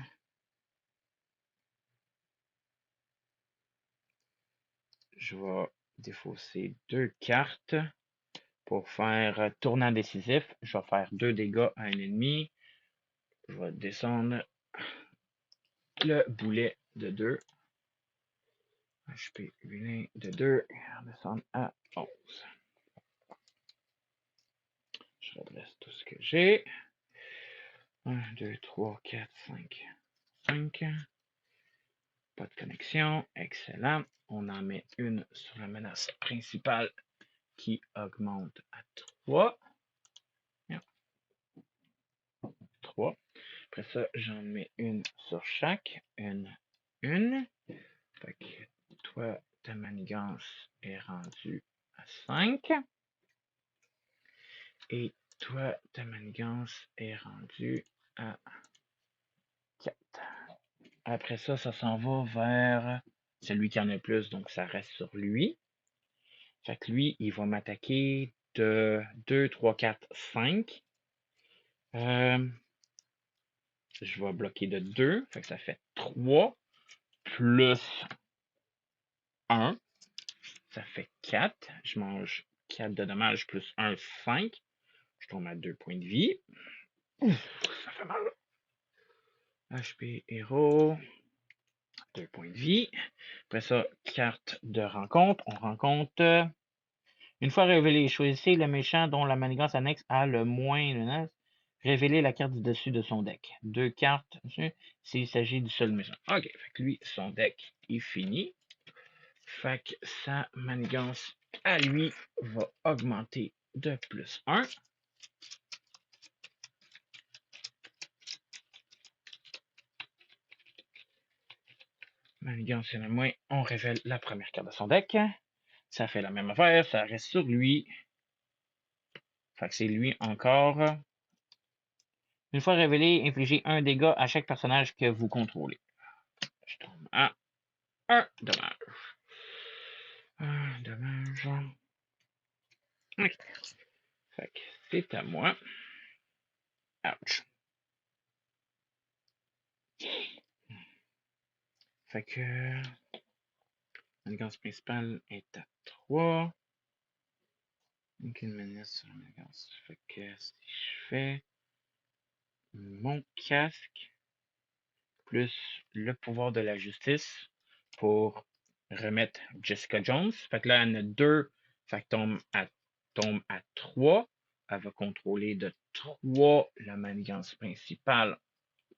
je vais défausser 2 cartes pour faire tournant décisif. Je vais faire 2 dégâts à un ennemi. Je vais descendre le boulet de 2. HP vilain de 2. Redescendre à 11. Je redresse tout ce que j'ai. 1, 2, 3, 4, 5. 5. Pas de connexion. Excellent. On en met une sur la menace principale qui augmente à 3. 3. Après ça, j'en mets une sur chaque. Une. Fait que toi, ta manigance est rendue à 5. Et toi, ta manigance est rendue à 4. Après ça, ça s'en va vers celui qui en a le plus, donc ça reste sur lui. Fait que lui, il va m'attaquer de 2, 3, 4, 5. Je vais bloquer de 2. Fait que ça fait 3 plus 1. Ça fait 4. Je mange 4 de dommages plus 1, 5. Je tombe à 2 points de vie. Ouf, ça fait mal. HP héros. 2 points de vie. Après ça, carte de rencontre. On rencontre. Une fois révélé, choisissez le méchant dont la manigance annexe a le moins le 9. Révélez la carte du dessus de son deck. 2 cartes s'il s'agit du seul méchant. Ok, fait que lui, son deck est fini. Fait que sa manigance à lui va augmenter de plus 1. Manigance et le moins, on révèle la première carte de son deck. Ça fait la même affaire, ça reste sur lui. Fait que c'est lui encore. Une fois révélé, infligez un dégât à chaque personnage que vous contrôlez. Je tombe un dommage. Un dommage. Ok. Fait que c'est à moi. Ouch. Fait que manigance principale est à 3. Aucune menace sur la manigance. Fait que si je fais mon casque plus le pouvoir de la justice pour remettre Jessica Jones. Fait que là, elle en a 2. Fait que tombe à 3. Elle va contrôler de 3 la manigance principale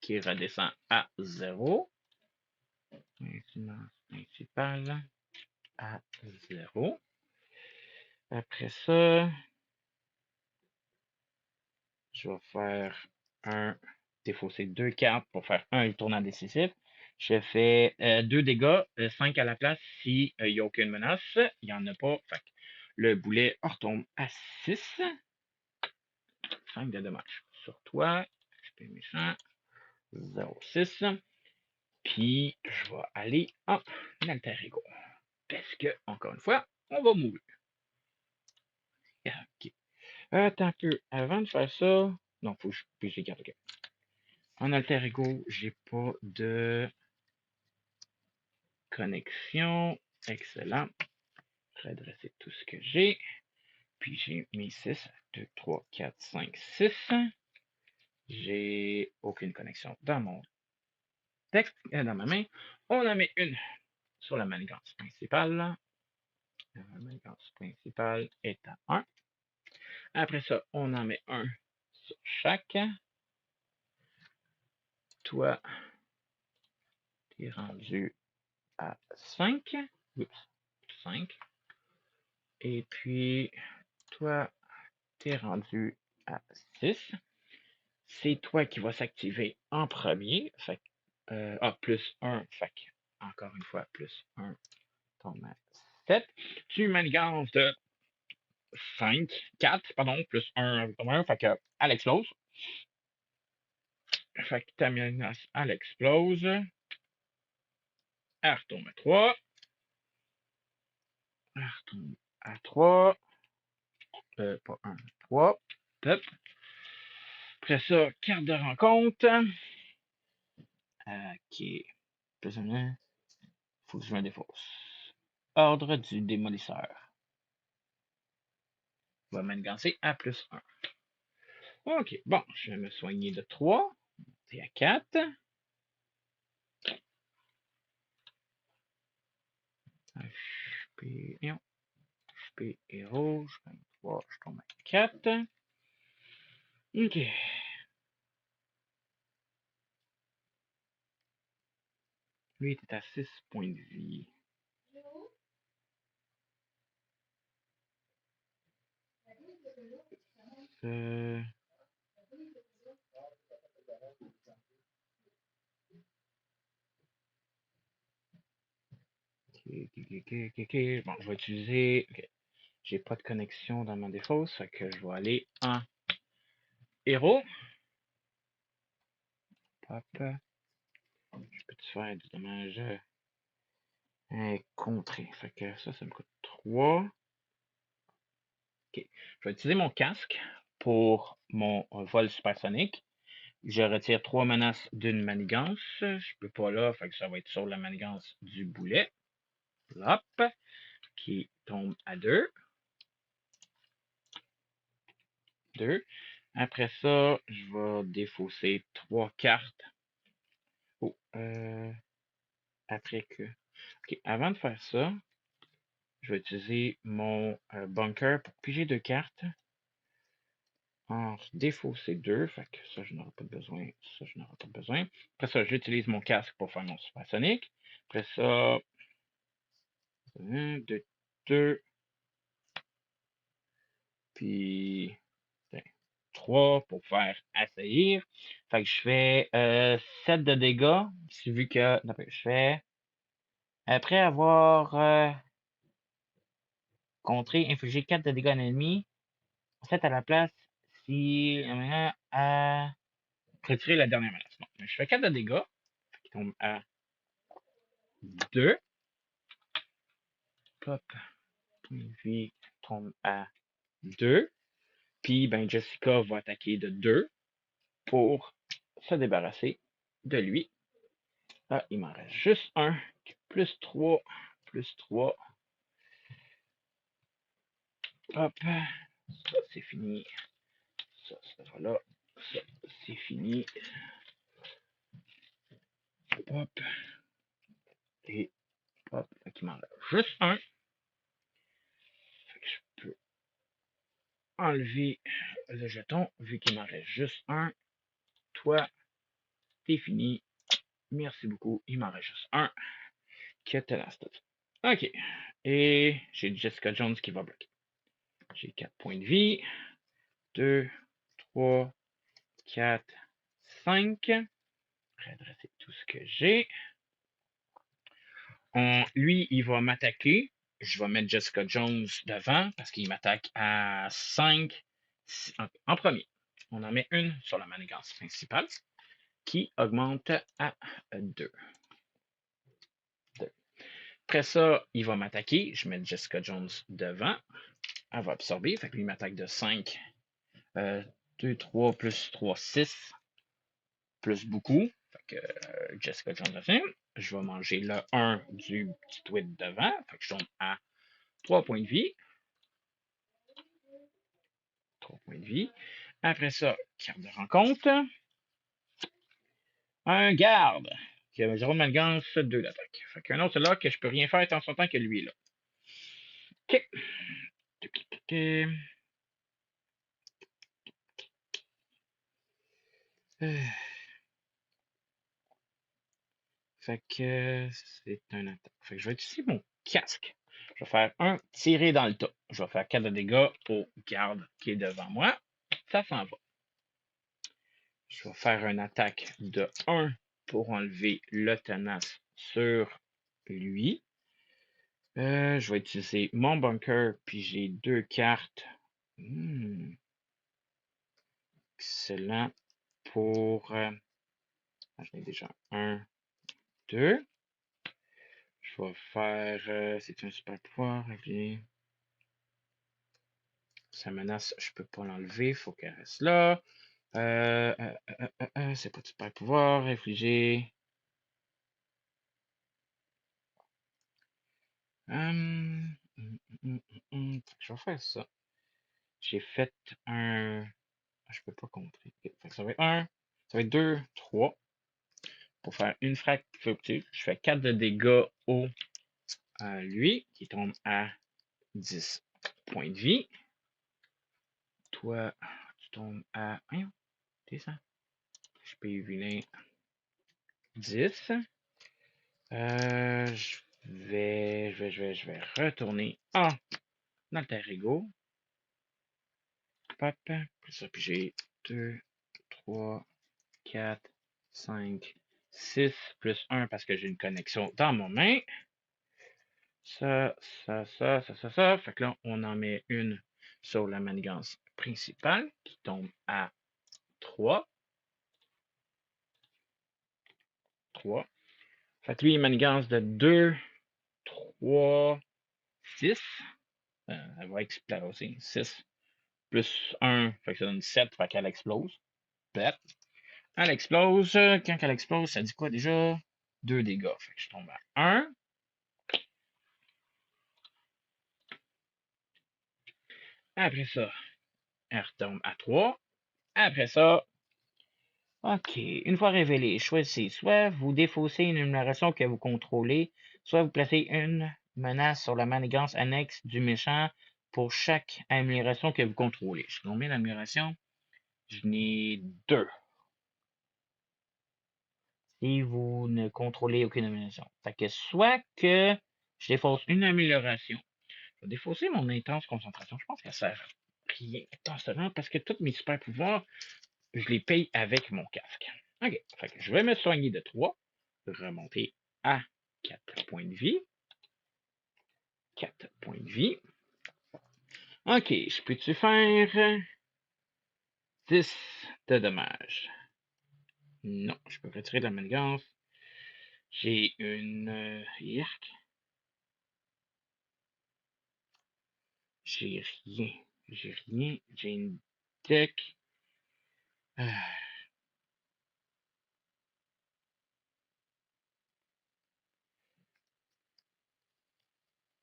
qui redescend à 0. Manigance principale à 0. Après ça, je vais faire un défausser 2 cartes pour faire un tournant décisif. Je fais 2 dégâts, 5 à la place s'il n'y a aucune menace. Il n'y en a pas. Fait que le boulet retombe à 6. 5 de dommages. Sur toi, HP méchant, 0,6. Puis je vais aller en alter ego. Parce que, encore une fois, on va mourir. Ok. Attends un peu. Avant de faire ça. Non, faut que je pige les cartes. Ok. En alter ego, j'ai pas de connexion. Excellent. Redresser tout ce que j'ai. Puis j'ai mis 6. 2, 3, 4, 5, 6. J'ai aucune connexion dans mon texte, dans ma main. On en met une sur la manigance principale. La manigance principale est à 1. Après ça, on en met un sur chaque. Toi, tu es rendu à 5. Oups, 5. Et puis, toi, tu es rendu à 6. C'est toi qui vas s'activer en premier. Fait plus 1. Fait encore une fois, plus 1 tombe à 7. Tu manigances de 5, 4, pardon, plus 1 avec ton 1. Fait que, elle explose. Fait que ta menace, elle explose. Elle retombe à 3. Elle retombe à 3. Pas 1, 3. Hop. Après ça, carte de rencontre. Ok. Faut que je me défausse. Ordre du démolisseur. On va manigancer à plus 1. Ok, bon, je vais me soigner de 3. C'est à 4. HP, HP héros. Je gagne 3, je tombe à 4. Ok. Lui était à 6 points de vie. Euh... Ok. Bon, je vais utiliser. Okay. J'ai pas de connexion dans ma défausse, fait que je vais aller en héros. Hop. Je peux te faire du dommage contré. Fait que ça me coûte 3. Ok. Je vais utiliser mon casque pour mon vol supersonique. Je retire 3 menaces d'une manigance. Je peux pas là, fait que ça va être sur la manigance du boulet. Hop. Qui tombe à 2. 2. Après ça, je vais défausser 3 cartes. Oh, après que. Ok, avant de faire ça, je vais utiliser mon bunker pour piger 2 cartes. En défausser 2, fait que ça, je n'aurai pas besoin. Ça, je n'aurai pas besoin. Après ça, j'utilise mon casque pour faire mon supersonique. Après ça, 1, 2, 2. Puis 3 pour faire assaillir. Fait que je fais 7 de dégâts. Vu que. Non, je fais. Après avoir contré, infligé 4 de dégâts à un ennemi, 7 à la place si. À retirer la dernière menace. Bon, je fais 4 de dégâts, qui tombe à 2. Pop, point de vie tombe à 2. Puis, ben, Jessica va attaquer de 2 pour se débarrasser de lui. Ah, il m'en reste juste un. Plus 3, plus 3. Hop, ça c'est fini. Ça sera là. Ça c'est fini. Hop. Et hop, fait qu'il m'en reste juste un. Fait que je peux enlever le jeton vu qu'il m'en reste juste un. Toi, t'es fini. Merci beaucoup. Il m'en reste juste un. Que te last. Ok. Et j'ai Jessica Jones qui va bloquer. J'ai 4 points de vie. 2, 3, 4, 5. Redresser tout ce que j'ai. Lui, il va m'attaquer. Je vais mettre Jessica Jones devant parce qu'il m'attaque à 5 en premier. On en met une sur la manigance principale qui augmente à 2. Après ça, il va m'attaquer. Je mets Jessica Jones devant. Elle va absorber. Fait que lui, il m'attaque de 5. 2, 3, plus 3, 6. Plus beaucoup. Fait que Jessica Jones a fait. Je vais manger le 1 du petit tweet devant. Fait que je tombe à 3 points de vie. 3 points de vie. Après ça, carte de rencontre. Un garde qui a 0 de manigance, 2 d'attaque. Fait qu'un autre là que je peux rien faire tant son temps que lui est là. Ok. Fait que c'est un attaque. Fait que je vais utiliser mon casque. Je vais faire un tirer dans le tas. Je vais faire 4 de dégâts au garde qui est devant moi. Ça s'en va. Je vais faire une attaque de 1 pour enlever le tenace sur lui. Je vais utiliser mon bunker, puis j'ai 2 cartes. Excellent pour... j'en ai déjà 1, 2. Je vais faire... c'est un super pouvoir. Sa menace, je peux pas l'enlever, il faut qu'elle reste là. C'est pas de super pouvoir. Infliger... je vais faire ça. J'ai fait un... Je peux pas compter. Okay. Fait que ça va être 1, ça va être 2, 3. Pour faire une fracture, je fais 4 de dégâts au lui, qui tombe à 10 points de vie. Toi, tu tombes à... T'es ça? Je peux y vilain 10. Je vais retourner en alter ego. Pop. Ça, puis j'ai 2, 3, 4, 5, 6, plus 1 parce que j'ai une connexion dans mon main. Ça. Fait que là, on en met une sur la manigance principale qui tombe à 3. 3. Fait que lui, il manigance de 2, 3, 6. Elle va exploser. 6 plus 1, fait que ça donne 7, fait qu'elle explose. Bête. Elle explose. Quand elle explose, ça dit quoi déjà? 2 dégâts. Fait que je tombe à 1. Après ça, elle retombe à 3. Après ça, OK. Une fois révélé, choisissez soit vous défaussez une énumération que vous contrôlez, soit vous placez une menace sur la manigance annexe du méchant pour chaque amélioration que vous contrôlez. J'ai combien d'améliorations? Je n'ai 2. Si vous ne contrôlez aucune amélioration. Fait que soit que je défausse une amélioration. Je vais défausser mon intense concentration. Je pense que ça sert à rien intensément parce que tous mes super pouvoirs, je les paye avec mon casque. OK. Fait que je vais me soigner de 3. Remonter à 4 points de vie. 4 points de vie. OK. Je peux-tu faire 10 de dommages? Non. Je peux retirer de la manigance. J'ai une... Yark. J'ai rien. J'ai rien. J'ai une deck.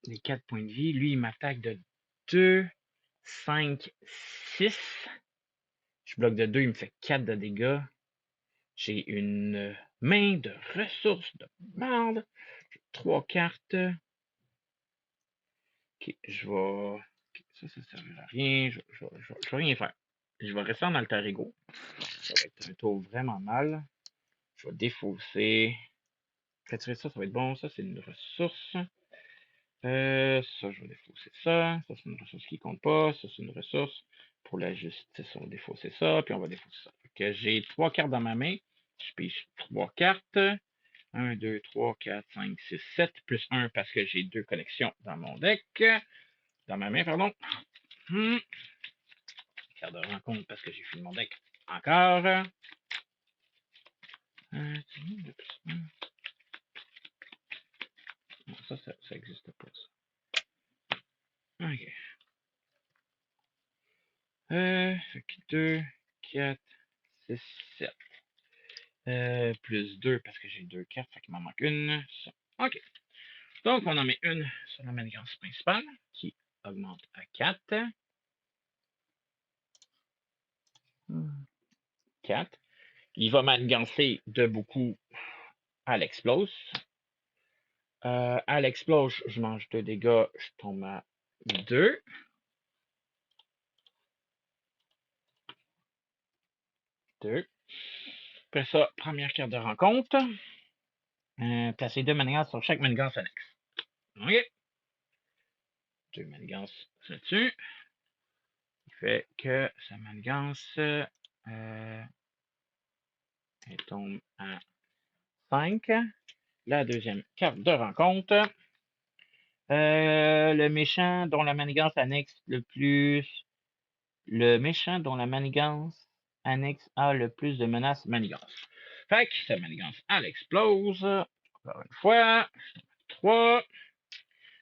Les 4 points de vie. Lui, il m'attaque de 2, 5, 6. Je bloque de 2, il me fait 4 de dégâts. J'ai une main de ressources de merde. 3 cartes. Ok, je vais. Ok, ça servira à rien. Je vais rien faire. Je vais rester en alter ego. Ça va être un tour vraiment mal. Je vais défausser. Retirer ça, ça va être bon. Ça, c'est une ressource. Ça, je vais défausser ça. Ça, c'est une ressource qui compte pas. Ça, c'est une ressource. Pour la justice, on va défausser ça. Puis on va défausser ça. Fait j'ai 3 cartes dans ma main. Je pige 3 cartes. 1, 2, 3, 4, 5, 6, 7. Plus 1 parce que j'ai 2 connexions dans mon deck. Dans ma main, pardon. Carte de rencontre parce que j'ai fini mon deck. Encore. Non, ça existe pas, ça. Ok. Fait que 2, 4, 6, 7. Plus 2 parce que j'ai 2 cartes, fait qu'il m'en manque une. Ça. Ok. Donc, on en met une sur la manigance principale qui augmente à 4. 4. Il va manigancer de beaucoup à l'explose. À l'explose, je mange 2 dégâts, je tombe à 2. Après ça, première carte de rencontre. Placer 2 manigances sur chaque manigance annexe. OK. 2 manigances là-dessus. Il fait que sa manigance elle tombe à 5. La deuxième carte de rencontre. Le méchant dont la manigance annexe le plus. Le méchant dont la manigance annexe a le plus de menaces manigance. Fait que sa manigance, elle explose. Encore une fois. 3.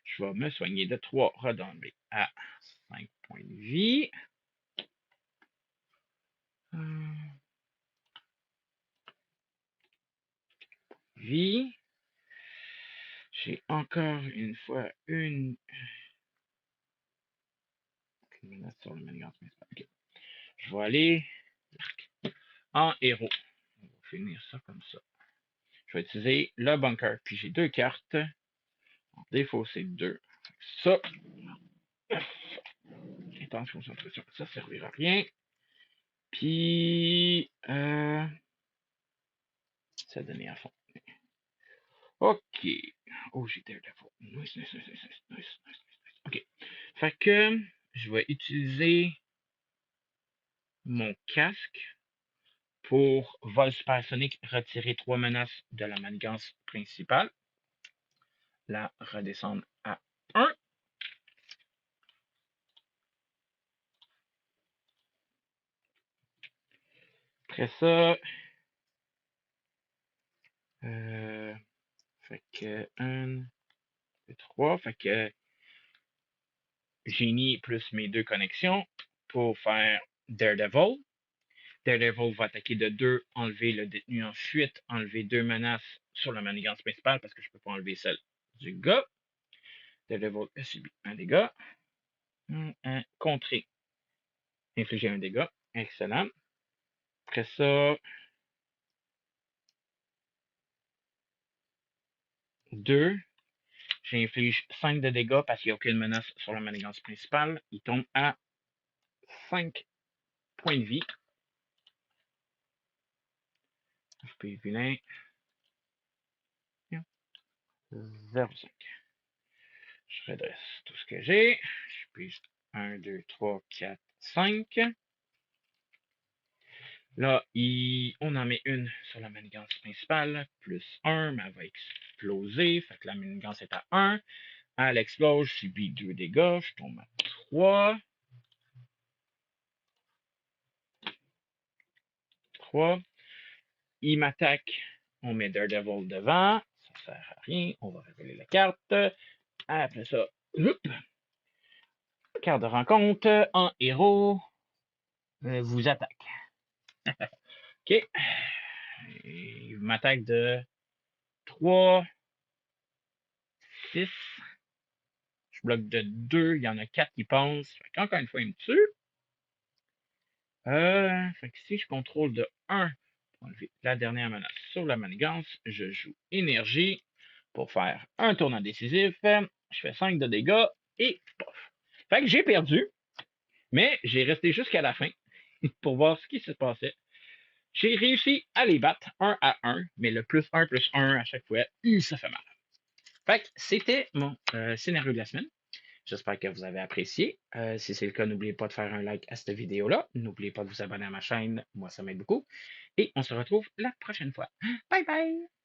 Je vais me soigner de 3, redonner à 5 points de vie. Vie. J'ai encore une fois une menace sur le manigance. Okay. Je vais aller en héros. On va finir ça comme ça. Je vais utiliser le bunker. Puis j'ai 2 cartes. En défausser 2. Ça. Intense concentration. Ça ne servira à rien. Puis. Ça donner à fond. OK. Oh, j'ai Daredevil. Nice. OK. Fait que je vais utiliser mon casque pour vol supersonique, retirer 3 menaces de la manigance principale. La redescendre à 1. Après ça, fait que 1, 2, 3. Fait que génie plus mes 2 connexions pour faire Daredevil. Daredevil va attaquer de 2, enlever le détenu en fuite, enlever 2 menaces sur la manigance principale parce que je ne peux pas enlever celle du gars. Daredevil a subi un dégât. Contrer. Infliger un dégât. Excellent. Après ça, 2. J'inflige 5 de dégâts parce qu'il n'y a aucune menace sur la manigance principale. Il tombe à 5 points de vie. FP vilain. 0,5. Je redresse tout ce que j'ai. Je pige 1, 2, 3, 4, 5. Là, on en met une sur la manigance principale, plus 1, mais elle va exploser. Fait que la manigance est à 1. Elle explose, je subis 2 dégâts, je tombe à 3. 3. Il m'attaque, on met Daredevil devant. Ça sert à rien, on va révéler la carte. Après ça, OK. carte de rencontre en héros vous attaque. OK. Il m'attaque de 3, 6. Je bloque de 2. Il y en a 4 qui passent. Encore une fois, il me tue. Fait que si je contrôle de 1 pour enlever la dernière menace sur la manigance, je joue énergie pour faire un tournant décisif. Je fais 5 de dégâts et pof. Fait que j'ai perdu, mais j'ai resté jusqu'à la fin pour voir ce qui se passait. J'ai réussi à les battre 1 à 1, mais le plus 1 à chaque fois, ça fait mal. Fait que c'était mon scénario de la semaine. J'espère que vous avez apprécié. Si c'est le cas, n'oubliez pas de faire un like à cette vidéo-là. N'oubliez pas de vous abonner à ma chaîne. Moi, ça m'aide beaucoup. Et on se retrouve la prochaine fois. Bye bye!